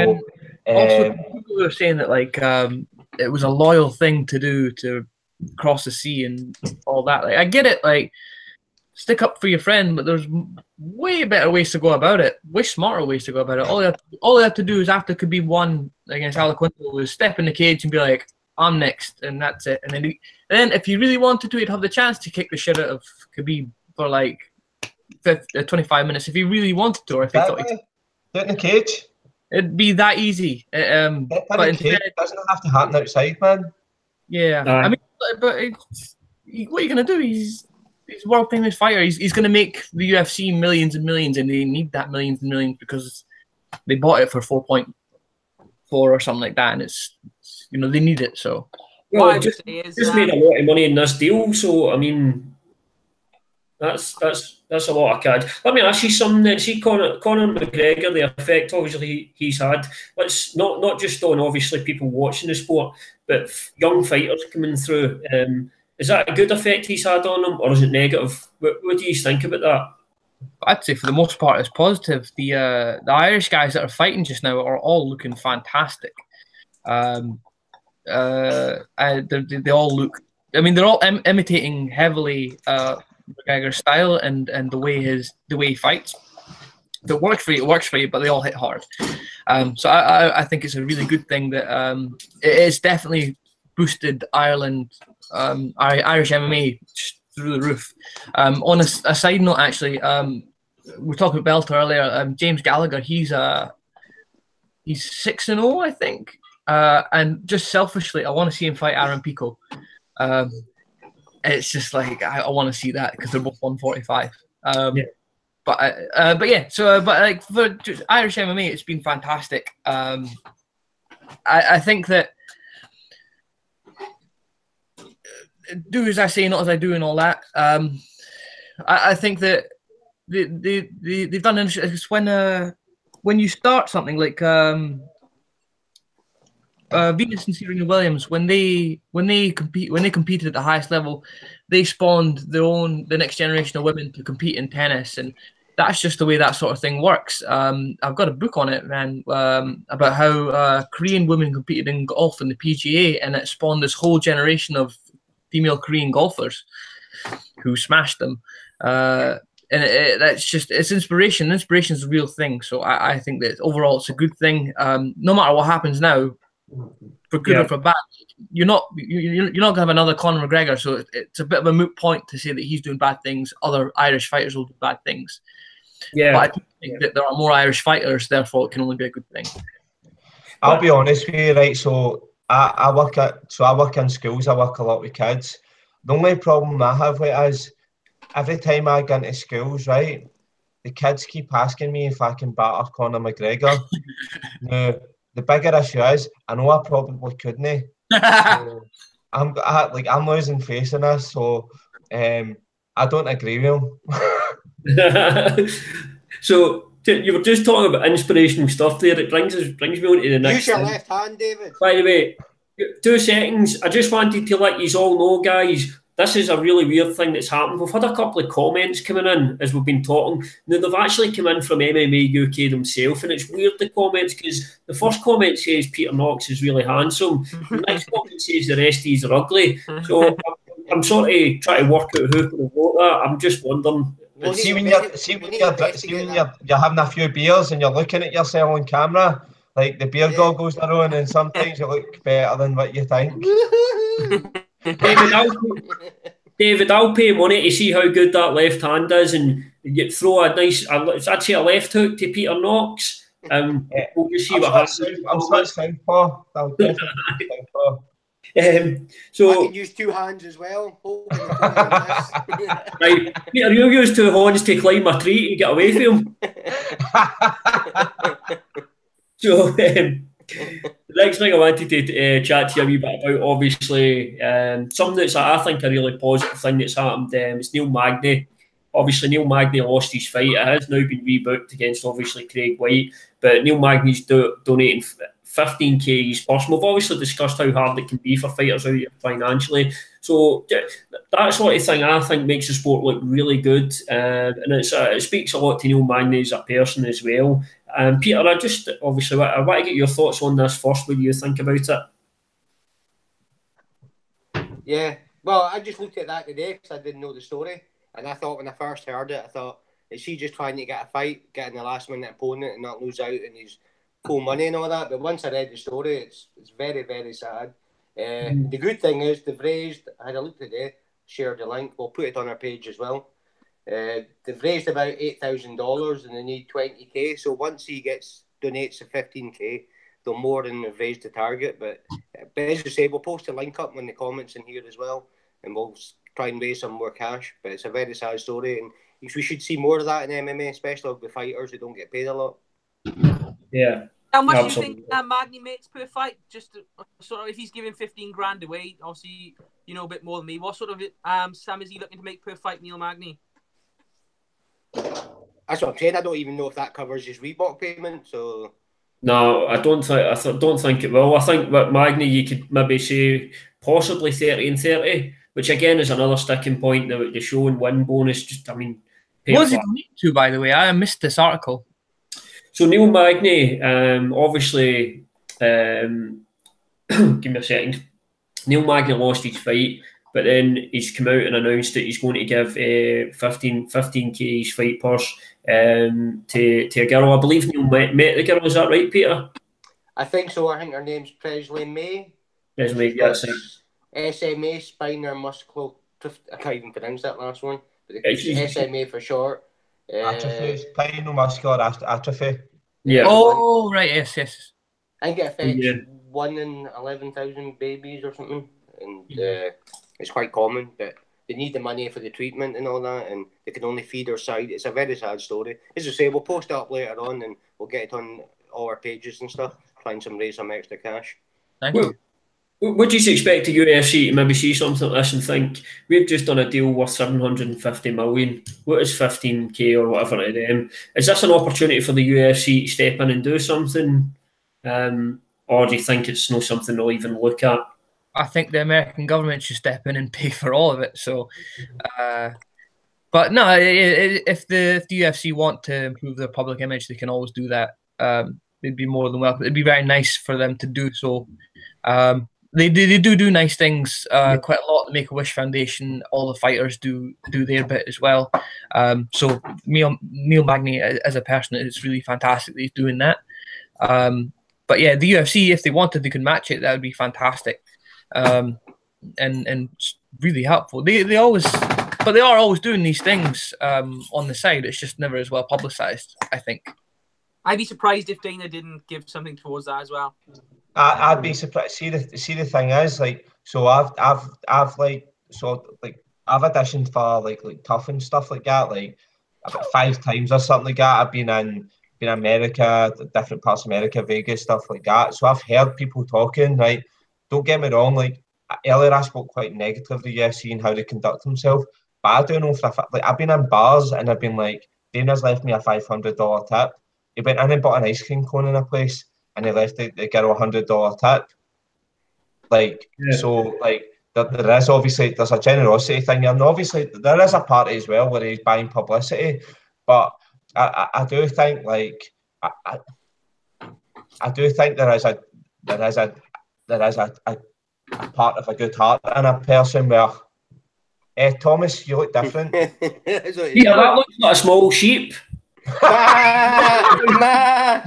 also, people were saying that like it was a loyal thing to do to cross the sea and all that. Like I get it, like stick up for your friend, but there's way better ways to go about it, way smarter ways to go about it. All they have to do is after Khabib won against Alaquinto was step in the cage and be like, I'm next, and that's it. And then if you really wanted to, you'd have the chance to kick the shit out of Khabib for like 25 minutes if you really wanted to, or if you thought do it in the cage. It'd be that easy. But instead, it doesn't have to happen outside, man. Yeah, I mean, but what are you gonna do? He's a world famous fighter. He's gonna make the UFC millions and millions, and they need that millions and millions because they bought it for 4.4 or something like that, and it's they need it. So well, just made a lot of money in this deal. So I mean, that's a lot of cash. Let me ask you something. See, Conor McGregor, the effect obviously he's had. Let's not just on obviously people watching the sport, but young fighters coming through. Is that a good effect he's had on them, or is it negative? What do you think about that? I'd say for the most part it's positive. The Irish guys that are fighting just now are all looking fantastic. They all look. I mean, they're all imitating heavily McGregor's style and the way he fights. If it works for you, but they all hit hard. So I think it's a really good thing that it's definitely boosted Ireland, Irish MMA through the roof. On a side note, actually, we talked about Belter earlier. James Gallagher, he's 6-0, I think. And just selfishly, I want to see him fight Aaron Pico. It's just like I want to see that because they're both 145. Yeah. But yeah. So, but like for Irish MMA, it's been fantastic. I think that do as I say, not as I do, and all that. I think that they've done it's when you start something like Venus and Serena Williams, when they competed at the highest level, they spawned the next generation of women to compete in tennis, and that's just the way that sort of thing works. I've got a book on it, man, about how Korean women competed in golf in the PGA, and it spawned this whole generation of female Korean golfers who smashed them. And it's inspiration. Inspiration is a real thing. So I think that overall it's a good thing. No matter what happens now, for good or for bad, you're not gonna have another Conor McGregor. So it's a bit of a moot point to say that he's doing bad things. Other Irish fighters will do bad things. Yeah, but I do think that there are more Irish fighters, therefore it can only be a good thing. I'll be honest with you, right? So I work in schools. I work a lot with kids. The only problem I have with it is every time I go into schools, right, the kids keep asking me if I can batter Conor McGregor. Now, the bigger issue is, I know I probably couldn't. So I'm losing faith in this, so I don't agree with him. So you were just talking about inspirational stuff there. It brings me on to the next. Use your left hand, David. By the way, 2 seconds. I just wanted to let you all know, guys, this is a really weird thing that's happened. We've had a couple of comments coming in as we've been talking. Now, they've actually come in from MMA UK themselves, and it's weird, the comments, because the first comment says Peter Knox is really handsome. The next comment says the rest of these are ugly. So I'm sort of trying to work out who can vote that. I'm just wondering. But see when you're having a few beers and you're looking at yourself on camera, like the beer goggles are on, and sometimes you look better than what you think. David, I'll pay money to see how good that left hand is, and you throw a nice, I'd say a left hook to Peter Knox. We'll just see what happens. I'm such southpaw. I'll definitely southpaw. So I can use two hands as well. Right, Peter, you use two hands to climb a tree to get away from him. So the next thing I wanted to chat to you a wee bit about, obviously, something that's I think a really positive thing that's happened. Is Neil Magny. Obviously, Neil Magny lost his fight. It has now been rebooked against obviously Craig White, but Neil Magny's donating 15k each person. We've obviously discussed how hard it can be for fighters out here financially. So that sort of thing, I think, makes the sport look really good, and it speaks a lot to Neil Magny as a person as well. Peter, I want to get your thoughts on this first. What do you think about it? Yeah, well, I just looked at that today because I didn't know the story, and I thought when I first heard it, I thought, is he just trying to get a fight, getting the last minute opponent and not lose out and he's full money and all that? But once I read the story, it's very, very sad. The good thing is they've raised, I had a look today, shared the link, we'll put it on our page as well. They've raised about $8,000 and they need 20k. So once he donates the 15k, they'll more than have raised the target. But as you say, we'll post a link up in the comments in here as well, and we'll try and raise some more cash. But it's a very sad story, and we should see more of that in MMA, especially with fighters who don't get paid a lot. Yeah. How much do you think Magny makes per fight? Just sort of, if he's giving 15 grand away, obviously you know a bit more than me. What sort of Sam is he looking to make per fight, Neil Magny? That's what I'm saying. I don't even know if that covers his Reebok payment. So no, I don't think it will. I think with Magny, you could maybe say possibly 30 and 30, which again is another sticking point. The show and win bonus. What does it need to, by the way? I missed this article. So Neil Magny, obviously, give me a second. Neil Magny lost his fight, but then he's come out and announced that he's going to give 15k his fight purse to a girl. I believe Neil met the girl. Is that right, Peter? I think so. I think her name's Presley May. Presley, that's it. SMA, spinal muscular. I can't even pronounce that last one, but it's SMA for short. Atrophy, spinal muscular atrophy. Yeah. Oh, right. Yes. I think it affects 1 in 11,000 babies or something, and it's quite common. But they need the money for the treatment and all that, and they can only feed her side. It's a very sad story. As I say, we'll post it up later on, and we'll get it on all our pages and stuff. Try and raise some extra cash. Thank you. Would you expect the UFC to maybe see something like this and think, we've just done a deal worth 750 million, what is 15k or whatever to them? Is this an opportunity for the UFC to step in and do something? Or do you think it's not something they'll even look at? I think the American government should step in and pay for all of it. So, but no, if the UFC want to improve their public image, they can always do that. They'd be more than welcome. It'd be very nice for them to do so. They do nice things quite a lot. The Make-A-Wish Foundation, all the fighters do their bit as well. So Neil Magny as a person, it's really fantastic that he's doing that. But yeah, the UFC, if they wanted, they could match it. That would be fantastic, and really helpful. They are always doing these things on the side. It's just never as well publicized, I think. I'd be surprised if Dana didn't give something towards that as well. I'd be surprised. See the thing is, like, so I've auditioned for like Tough and stuff like that, like about 5 times or something like that. I've been in America, different parts of America, Vegas, stuff like that. So I've heard people talking. Right, don't get me wrong. Like earlier, I spoke quite negatively of the UFC and how they conduct themselves. But I don't know if I've been in bars and I've been like, Dana's left me a $500 tip. He went in and bought an ice cream cone in a place, and he left the girl $100 tip. Like, so, like, there is obviously, there's a generosity thing, and obviously there is a party as well where he's buying publicity, but I do think like I do think there is a part of a good heart in a person where Thomas, you look different. Yeah, that looks like a small sheep. It's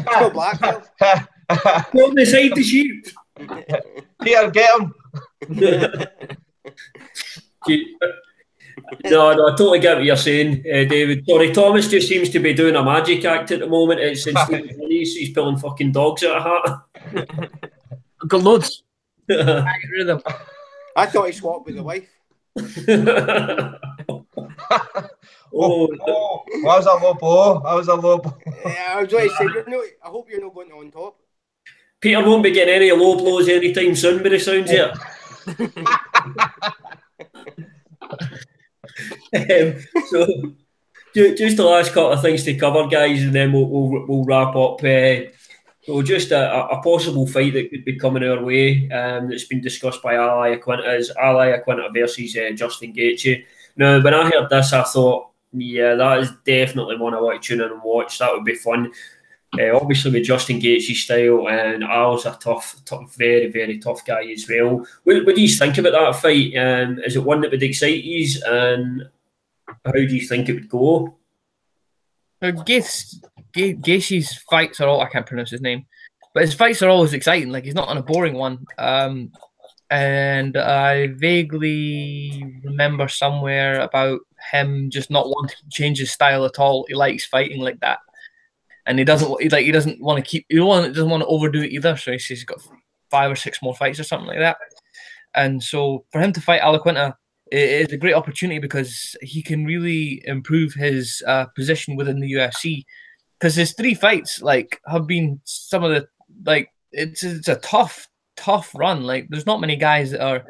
no black. Go beside the sheep. Peter, get him. No, I totally get what you're saying, David. Sorry, Thomas just seems to be doing a magic act at the moment. It's he's pulling fucking dogs out of hat. I've got loads. I get rid of them. I thought he swapped with the wife. Oh, that was a low blow. That was a low blow. Yeah, I was going to say, I hope you're not going on top. Peter won't be getting any low blows anytime soon, by the sounds here. So, just the last couple of things to cover, guys, and then we'll wrap up. So, just a possible fight that could be coming our way that's been discussed by Ali Aquinta is Ali Aquinta versus Justin Gaethje. Now, when I heard this, I thought, yeah, that is definitely one I want to tune in and watch. That would be fun. Obviously, with Justin Gaethje's style, and Al's a tough, very, very tough guy as well. What do you think about that fight? Is it one that would excite you? And how do you think it would go? Gaethje's fights are all, I can't pronounce his name, but his fights are always exciting. Like, he's not on a boring one. And I vaguely remember somewhere about him just not wanting to change his style at all. He likes fighting like that, and he doesn't want to overdo it either. So he's got 5 or 6 more fights or something like that. And so for him to fight Al Aquinta, it is a great opportunity because he can really improve his position within the UFC. Because his 3 fights have been some of the it's a tough run. Like, there's not many guys that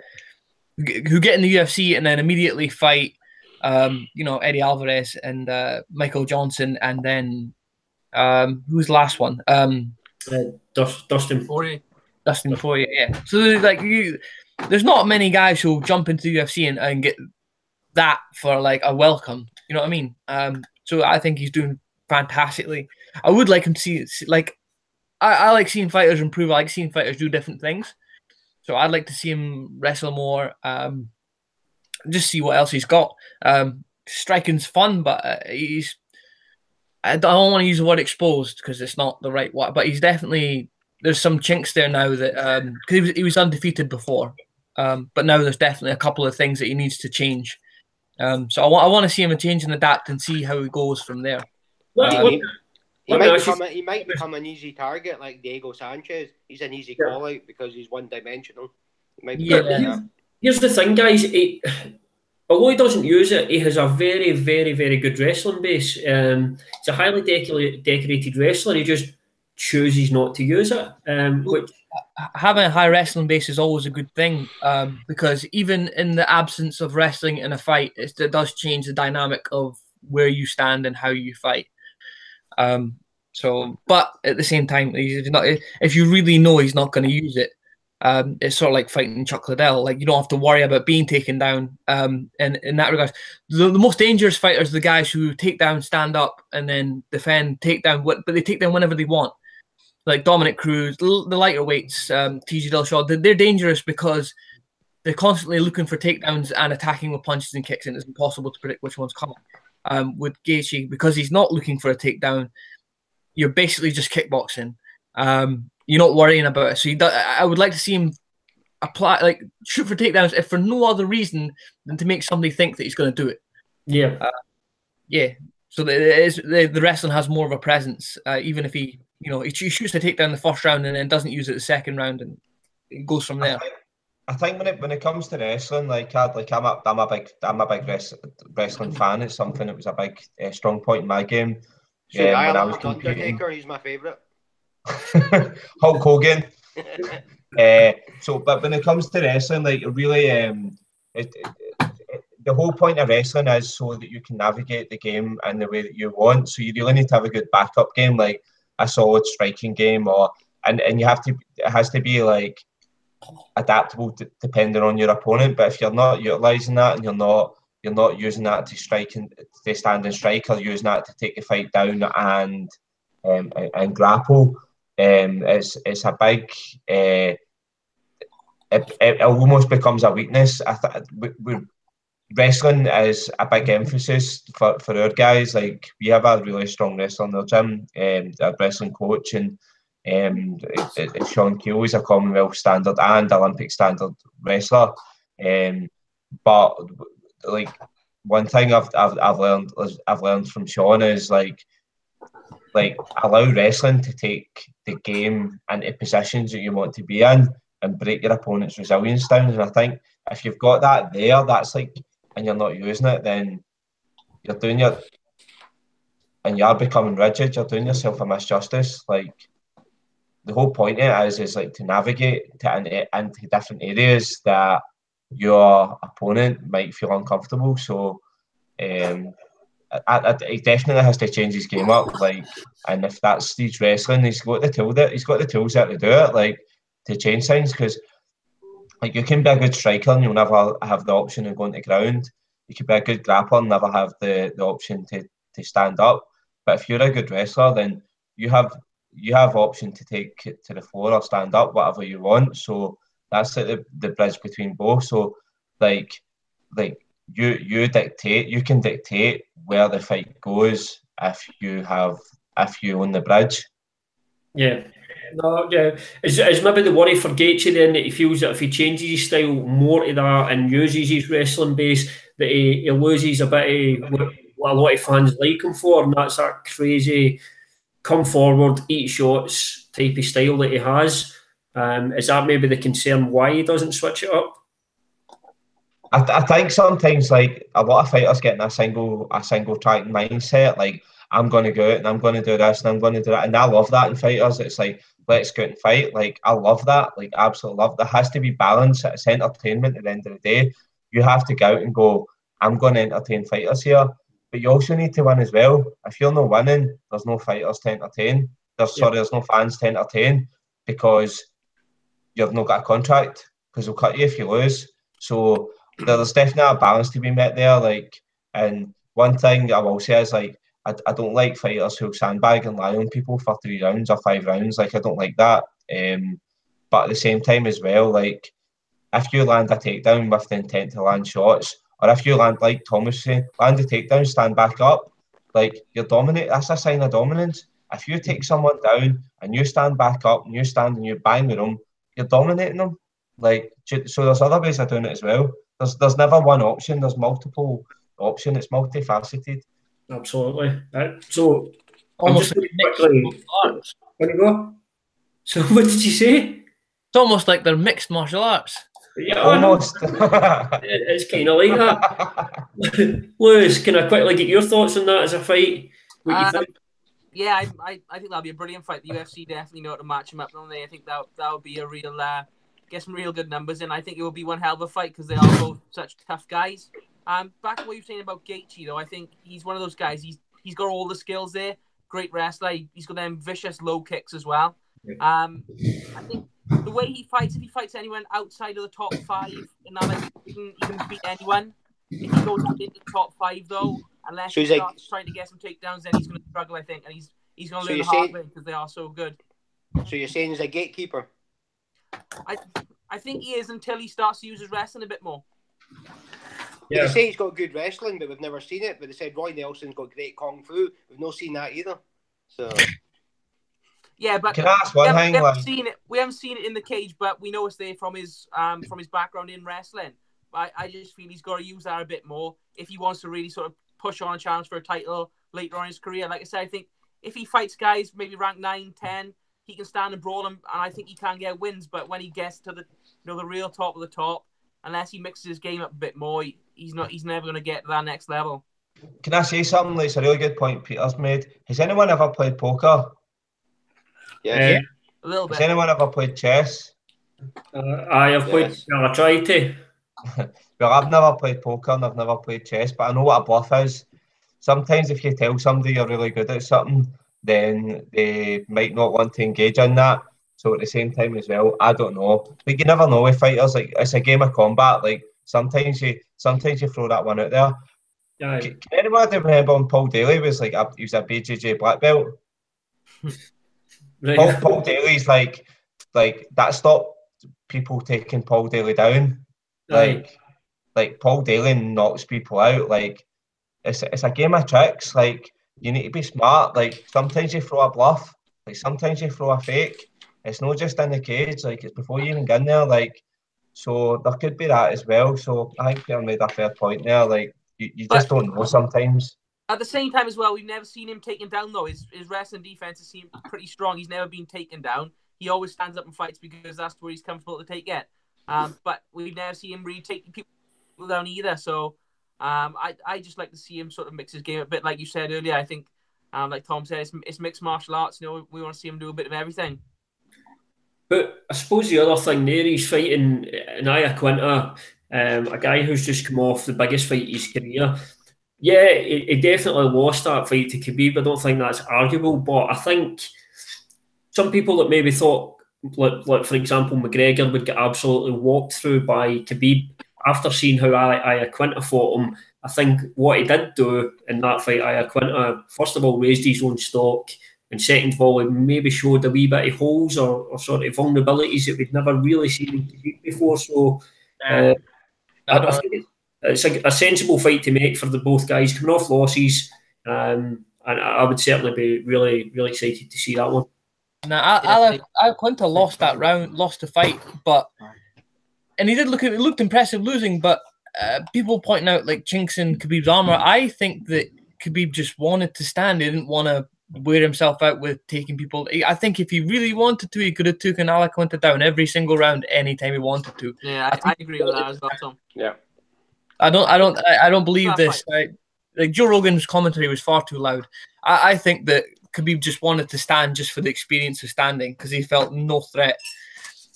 who get in the UFC and then immediately fight Eddie Alvarez and Michael Johnson, and then who's the last one? Dustin Poirier. Dustin Poirier, yeah. So there's not many guys who jump into the UFC and get that for like a welcome. You know what I mean? So I think he's doing fantastically. I would like him to see I like seeing fighters improve. I like seeing fighters do different things. So I'd like to see him wrestle more. Just see what else he's got. Striking's fun, but I don't want to use the word exposed because it's not the right one. But he's definitely, there's some chinks there now that because he was undefeated before, but now there's definitely a couple of things that he needs to change. So I want to see him change and adapt and see how he goes from there. He might become an easy target like Diego Sanchez. He's an easy call out because he's one-dimensional. Here's the thing, guys. Although he doesn't use it, he has a very, very, very good wrestling base. He's a highly decorated wrestler. He just chooses not to use it. Having a high wrestling base is always a good thing because even in the absence of wrestling in a fight, it does change the dynamic of where you stand and how you fight. But at the same time, if you really know he's not going to use it, it's sort of like fighting Chuck Liddell. Like, you don't have to worry about being taken down. And in that regard, the most dangerous fighters are the guys who take down, stand up, and then defend, take down, but they take down whenever they want. Like Dominic Cruz, the lighter weights, TJ Dillashaw, they're dangerous because they're constantly looking for takedowns and attacking with punches and kicks, and it's impossible to predict which one's coming. With Gaethje, because he's not looking for a takedown, you're basically just kickboxing. You're not worrying about it. So I would like to see him shoot for takedowns if for no other reason than to make somebody think that he's going to do it. Yeah. So the wrestling has more of a presence, even if he shoots the takedown in the first round and then doesn't use it the second round, and it goes from there. I think when it comes to wrestling, I'm a big wrestling fan. It's something that was a big strong point in my game. So when I was Undertaker, he's my favourite. Hulk Hogan. But when it comes to wrestling, really, the whole point of wrestling is so that you can navigate the game in the way that you want. So you really need to have a good backup game, like a solid striking game, and it has to be like adaptable depending on your opponent. But if you're not utilising that and you're not using that to strike and to stand and strike, or using that to take the fight down and grapple, it's a big. It almost becomes a weakness. Wrestling is a big emphasis for our guys. Like, we have a really strong wrestler in the gym, a wrestling coach, and Sean Keel is a Commonwealth standard and Olympic standard wrestler. But like, one thing I've learned from Sean is like allow wrestling to take the game into positions that you want to be in and break your opponent's resilience down. And I think if you've got that there, that's like, and you're not using it, then you're doing and you're becoming rigid, you're doing yourself a misjustice. Like, the whole point of it is like to navigate into different areas that your opponent might feel uncomfortable. So he definitely has to change his game up. Like, and if that's stage wrestling, he's got the tools there to do it, like, to change things. Because like, you can be a good striker and you'll never have the option of going to ground. You can be a good grappler and never have the option to stand up. But if you're a good wrestler, then you have option to take it to the floor or stand up, whatever you want. So that's like the bridge between both. So like you can dictate where the fight goes if you own the bridge. Yeah. No, yeah. Is maybe the worry for Gaethje then, that he feels that if he changes his style more to that and uses his wrestling base, that he loses a bit of what a lot of fans like him for, and that's that crazy come forward, eat shots type of style that he has. Is that maybe the concern why he doesn't switch it up? I think sometimes, like, a lot of fighters get in a single track mindset, like, I'm going to go out and I'm going to do this and I'm going to do that. And I love that in fighters. It's like, let's go out and fight. Like, I love that. Like, absolutely love that. There has to be balance. It's entertainment at the end of the day. You have to go out and go, I'm going to entertain fighters here. But you also need to win as well. If you're not winning, there's no fighters to entertain. There's no fans to entertain, because you've not got a contract, because they'll cut you if you lose. So there's definitely a balance to be met there. Like, and one thing I will say is, like, I don't like fighters who sandbag and lie on people for 3 rounds or 5 rounds. Like, I don't like that. But at the same time as well, like, if you land a takedown with the intent to land shots, or if you land, like Thomas said, land a takedown, stand back up, like, you're dominant. That's a sign of dominance. If you take someone down and you stand back up and you stand and you bang with them, you're dominating them. Like, so there's other ways of doing it as well. There's never one option. There's multiple options. It's multifaceted. Absolutely. So Almost I'm like just quickly. There you go. So what did you say? It's almost like they're mixed martial arts. Yeah, almost. It's kind of like that. Lewis, can I quickly get your thoughts on that as a fight? What you think? Yeah, I think that'll be a brilliant fight. The UFC definitely know how to match him up, don't they? I think that would be a real get some real good numbers in. I think it will be one hell of a fight because they are both such tough guys. Back to what you were saying about Gaethje, though, I think he's one of those guys. He's got all the skills there. Great wrestler. He's got them vicious low kicks as well. I think the way he fights, if he fights anyone outside of the top 5, in that, he can beat anyone. If he goes into the top 5, though, unless he starts trying to get some takedowns, then he's going to struggle, I think, and he's going to learn the hard way because they are so good. So you're saying he's a gatekeeper? I think he is until he starts to use his wrestling a bit more. Yeah. They say he's got good wrestling, but we've never seen it. But they said Roy Nelson's got great kung fu. We've not seen that either. So yeah, but can I ask one thing? We haven't seen it in the cage, but we know it's there from his background in wrestling. I just feel he's got to use that a bit more if he wants to really sort of push on a challenge for a title later on in his career. Like I said, I think if he fights guys maybe ranked 9, 10, he can stand and brawl them, and I think he can get wins. But when he gets to the the real top of the top, unless he mixes his game up a bit more, he's never going to get to that next level. Can I say something? It's a really good point Peter's made. Has anyone ever played poker? Yeah. A little bit. Has anyone ever played chess? I have played. Well, I tried to. Well, I've never played poker and I've never played chess, but I know what a bluff is. Sometimes if you tell somebody you're really good at something, then they might not want to engage in that. So at the same time as well, I don't know. Like, you never know with fighters. Like, it's a game of combat. Like, sometimes you throw that one out there. Yeah. Can anybody remember when Paul Daly was like he was a BJJ black belt? Right. Paul Daly's like that stopped people taking Paul Daly down. Like Paul Daly knocks people out. Like, it's a game of tricks. Like, you need to be smart. Like, sometimes you throw a bluff. Like, sometimes you throw a fake. It's not just in the cage. Like, it's before you even get in there. Like, so there could be that as well. So I think Pierre made a fair point there. Like, you just don't know sometimes. At the same time as well, we've never seen him taken down, though. His wrestling defense has seemed pretty strong. He's never been taken down. He always stands up and fights because that's where he's comfortable to take it. But we've never seen him really take people down either. So I just like to see him sort of mix his game a bit, like you said earlier. I think, like Tom said, it's mixed martial arts. You know, we want to see him do a bit of everything. But I suppose the other thing there, he's fighting Naya Quinta, a guy who's just come off the biggest fight of his career. Yeah, he definitely lost that fight to Khabib. I don't think that's arguable, but I think some people that maybe thought, like for example, McGregor would get absolutely walked through by Khabib after seeing how Aya Quinta fought him. I think what he did do in that fight, Aya Quinta, first of all, raised his own stock, and second of all, he maybe showed a wee bit of holes or sort of vulnerabilities that we'd never really seen in Khabib before. So I think it's a sensible fight to make for the both guys coming off losses, and I would certainly be really, really excited to see that one. Now, Quinta lost that round, lost the fight, and he looked impressive losing, but people pointing out like chinks in Khabib's armor. I think that Khabib just wanted to stand. He didn't want to wear himself out with taking people. I think if he really wanted to, he could have taken Aya Quinta down every single round anytime he wanted to. Yeah, I agree with that as well, Tom. Yeah. I don't believe this. Like Joe Rogan's commentary was far too loud. I think that Khabib just wanted to stand just for the experience of standing because he felt no threat.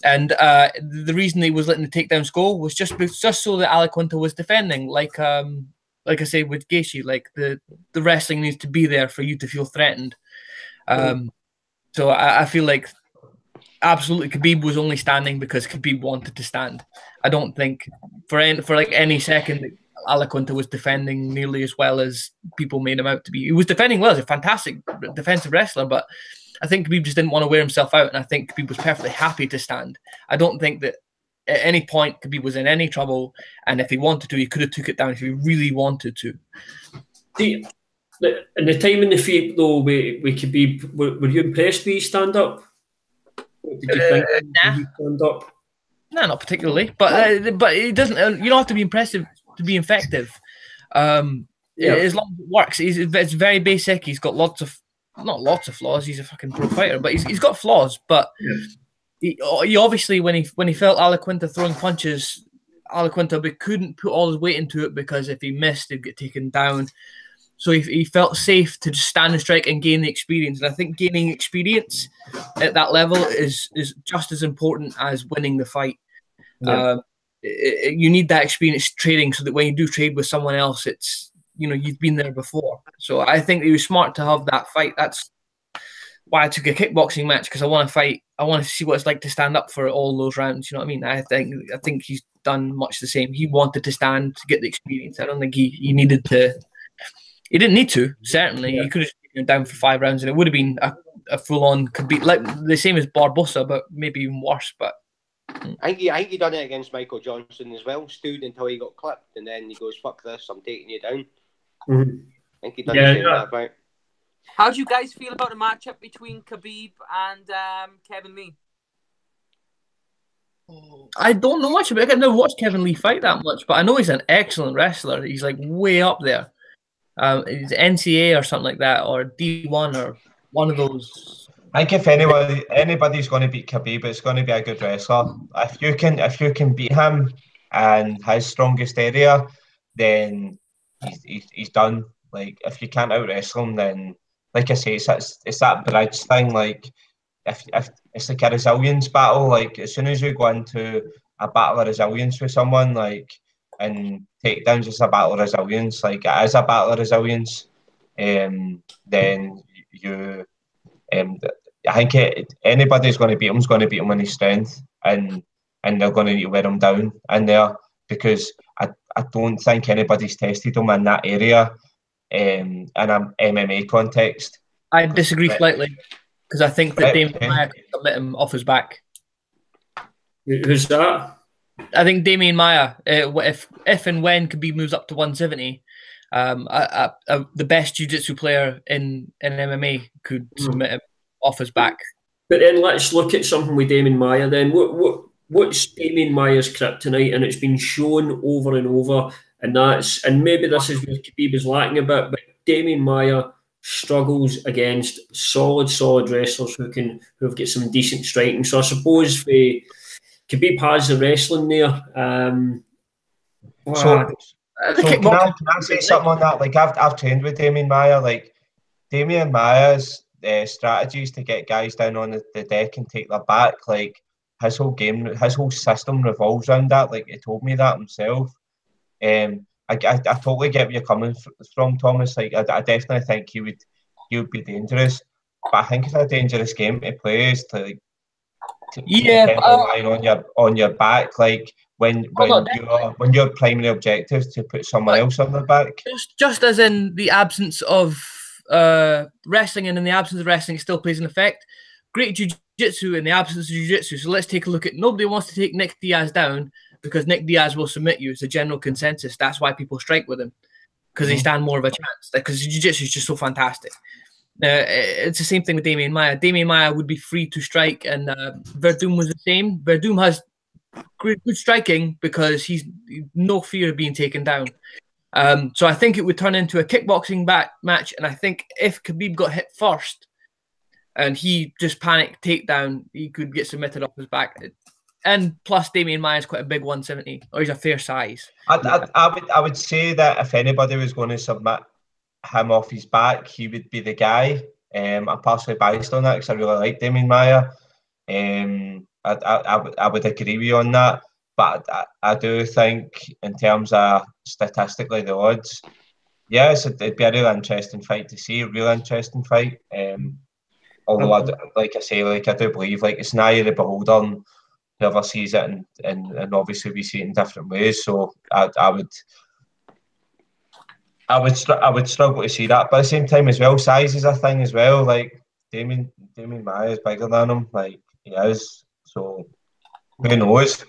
And the reason he was letting the takedowns go was just so that Aya Quinta was defending. Like I say with Gaethje, like the wrestling needs to be there for you to feel threatened. So I feel like absolutely Khabib was only standing because Khabib wanted to stand. I don't think for any second Aya Quinta was defending nearly as well as people made him out to be. He was defending well. He's a fantastic defensive wrestler, but I think Khabib just didn't want to wear himself out, and I think Khabib was perfectly happy to stand. I don't think that at any point Khabib was in any trouble, and if he wanted to, he could have took it down if he really wanted to. In the time in the fight, though, with Khabib, were you impressed with his stand-up? What did you think? Nah. Stand-up? No, not particularly. But it doesn't. You don't have to be impressive to be effective. As long as it works, it's very basic. He's got not lots of flaws. He's a fucking pro fighter, but he's got flaws. But he obviously when he felt Aya Quinta throwing punches, Aya Quinta couldn't put all his weight into it because if he missed, he'd get taken down. So he felt safe to just stand and strike and gain the experience. And I think gaining experience at that level is just as important as winning the fight. Yeah. You need that experience trading so that when you do trade with someone else, it's, you've been there before. So I think he was smart to have that fight. That's why I took a kickboxing match, because I want to fight. I want to see what it's like to stand up for all those rounds. You know what I mean? I think he's done much the same. He wanted to stand to get the experience. I don't think he needed to. He didn't need to, certainly. Yeah. He could have taken him down for 5 rounds and it would have been a full-on, could be like the same as Barbosa, but maybe even worse. But I think he done it against Michael Johnson as well. Stood until he got clipped and then he goes, "Fuck this, I'm taking you down." Mm-hmm. I think he done the same that fight. How do you guys feel about the matchup between Khabib and Kevin Lee? I don't know much about it. I've never watched Kevin Lee fight that much, but I know he's an excellent wrestler. He's like way up there. He's NCA or something like that, or D1 or one of those. I think if anybody's going to beat Khabib, it's going to be a good wrestler. If you can beat him in his strongest area, then he's done. Like, if you can't out wrestle him, then, like I say, it's that bridge thing. Like, if it's like a resilience battle. Like, as soon as you go into a battle of resilience with someone, like, and takedowns is a battle of resilience, like it is a battle of resilience, then you I think anybody's going to beat him is going to beat him in his strength, and they're going to need to wear him down in there, because I don't think anybody's tested him in that area in an MMA context. I disagree slightly, because I think that Damien Maia could submit him off his back. Who's that? I think Damien Maia, if and when Khabib moves up to 170, the best jiu-jitsu player in MMA could submit him off his back. But then let's look at something with Damien Maia then. What's Damien Maia's kryptonite? And it's been shown over and over, and maybe this is where Khabib is lacking a bit, but Damien Maia struggles against solid wrestlers who have got some decent striking. So I suppose Khabib has the wrestling there. So can I say something on that? Like, I've trained with Damien Maia. Like, Damien Maia's strategies to get guys down on the deck and take their back, like, his whole system revolves around that. Like, he told me that himself. I totally get where you're coming from, Thomas. Like, I definitely think he would be dangerous, but I think it's a dangerous game to play, is to on your back, like when your primary objective is to put someone else on their back. Just as in the absence of wrestling, and in the absence of wrestling, it still plays an effect. Great jiu-jitsu in the absence of jiu-jitsu. So let's take a look at, nobody wants to take Nick Diaz down because Nick Diaz will submit you. It's a general consensus. That's why people strike with him, because they stand more of a chance. Because jiu-jitsu is just so fantastic. It's the same thing with Damien Maia. Damien Maia would be free to strike, and Verdum was the same. Verdum has good striking because he's no fear of being taken down. So I think it would turn into a kickboxing match, and I think if Khabib got hit first and he just panicked takedown, he could get submitted off his back. And plus, Damien Maia is quite a big 170, or he's a fair size. I would say that if anybody was going to submit him off his back, he would be the guy. I'm partially biased on that because I really like Damien Maia. I would agree with you on that, but I do think in terms of statistically the odds, yes, it'd be a really interesting fight to see, a real interesting fight. Although I do believe, like, it's an eye of the beholder, and whoever sees it, and obviously we see it in different ways. So I would struggle to see that, but at the same time as well, size is a thing as well. Like, Damien Maia is bigger than him, like he is. So who knows?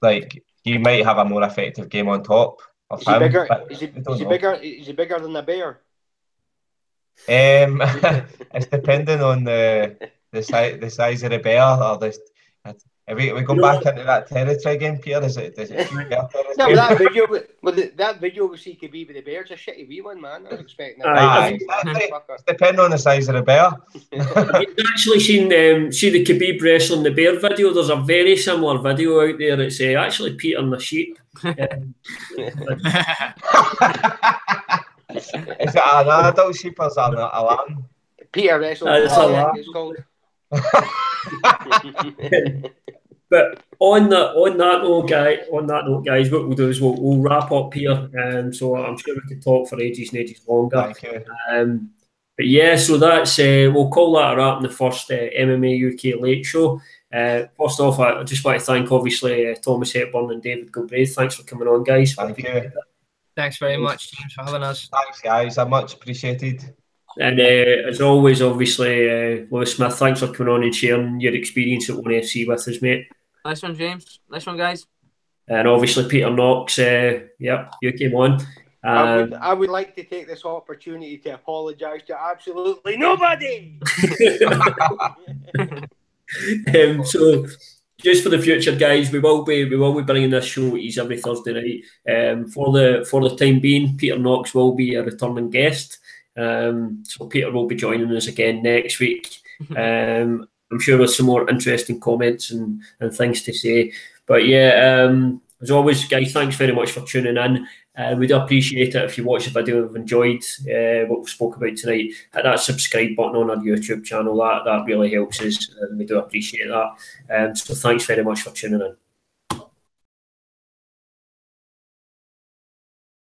Like, he might have a more effective game on top of him. Is he bigger than the bear? It's depending on the size of the bear, or if we go back into that territory again, Peter, is it no, that video we see Khabib with the bear's a shitty wee one, man. I was expecting that. It's depending on the size of the bear. You've actually seen the Khabib wrestling the bear video. There's a very similar video out there. It's actually Peter and the sheep. Is it an adult sheep or is it a lamb? Peter wrestling. It's a lamb. It's called. But on that note, guys, what we'll do is we'll wrap up here. So I'm sure we could talk for ages and ages longer. Thank you. But yeah, so that's we'll call that a wrap in the first MMA UK Late Show. First off, I just want to thank, obviously, Thomas Hepburn and David Galbraith. Thanks for coming on, guys. Thank you. Thanks very much, James, for having us. Thanks, guys. I'm much appreciated. And as always, obviously, Lewis Smith, thanks for coming on and sharing your experience at ONE FC with us, mate. Nice one, James. Nice one, guys. And obviously, Peter Knox, you came on. I would like to take this opportunity to apologise to absolutely nobody. So, just for the future, guys, we will be bringing this show each every Thursday night. For the time being, Peter Knox will be a returning guest. So Peter will be joining us again next week. I'm sure with some more interesting comments and things to say. But yeah, as always, guys, thanks very much for tuning in. We'd appreciate it if you watch the video and have enjoyed what we spoke about tonight. Hit that subscribe button on our YouTube channel. That really helps us, and we do appreciate that. So thanks very much for tuning in.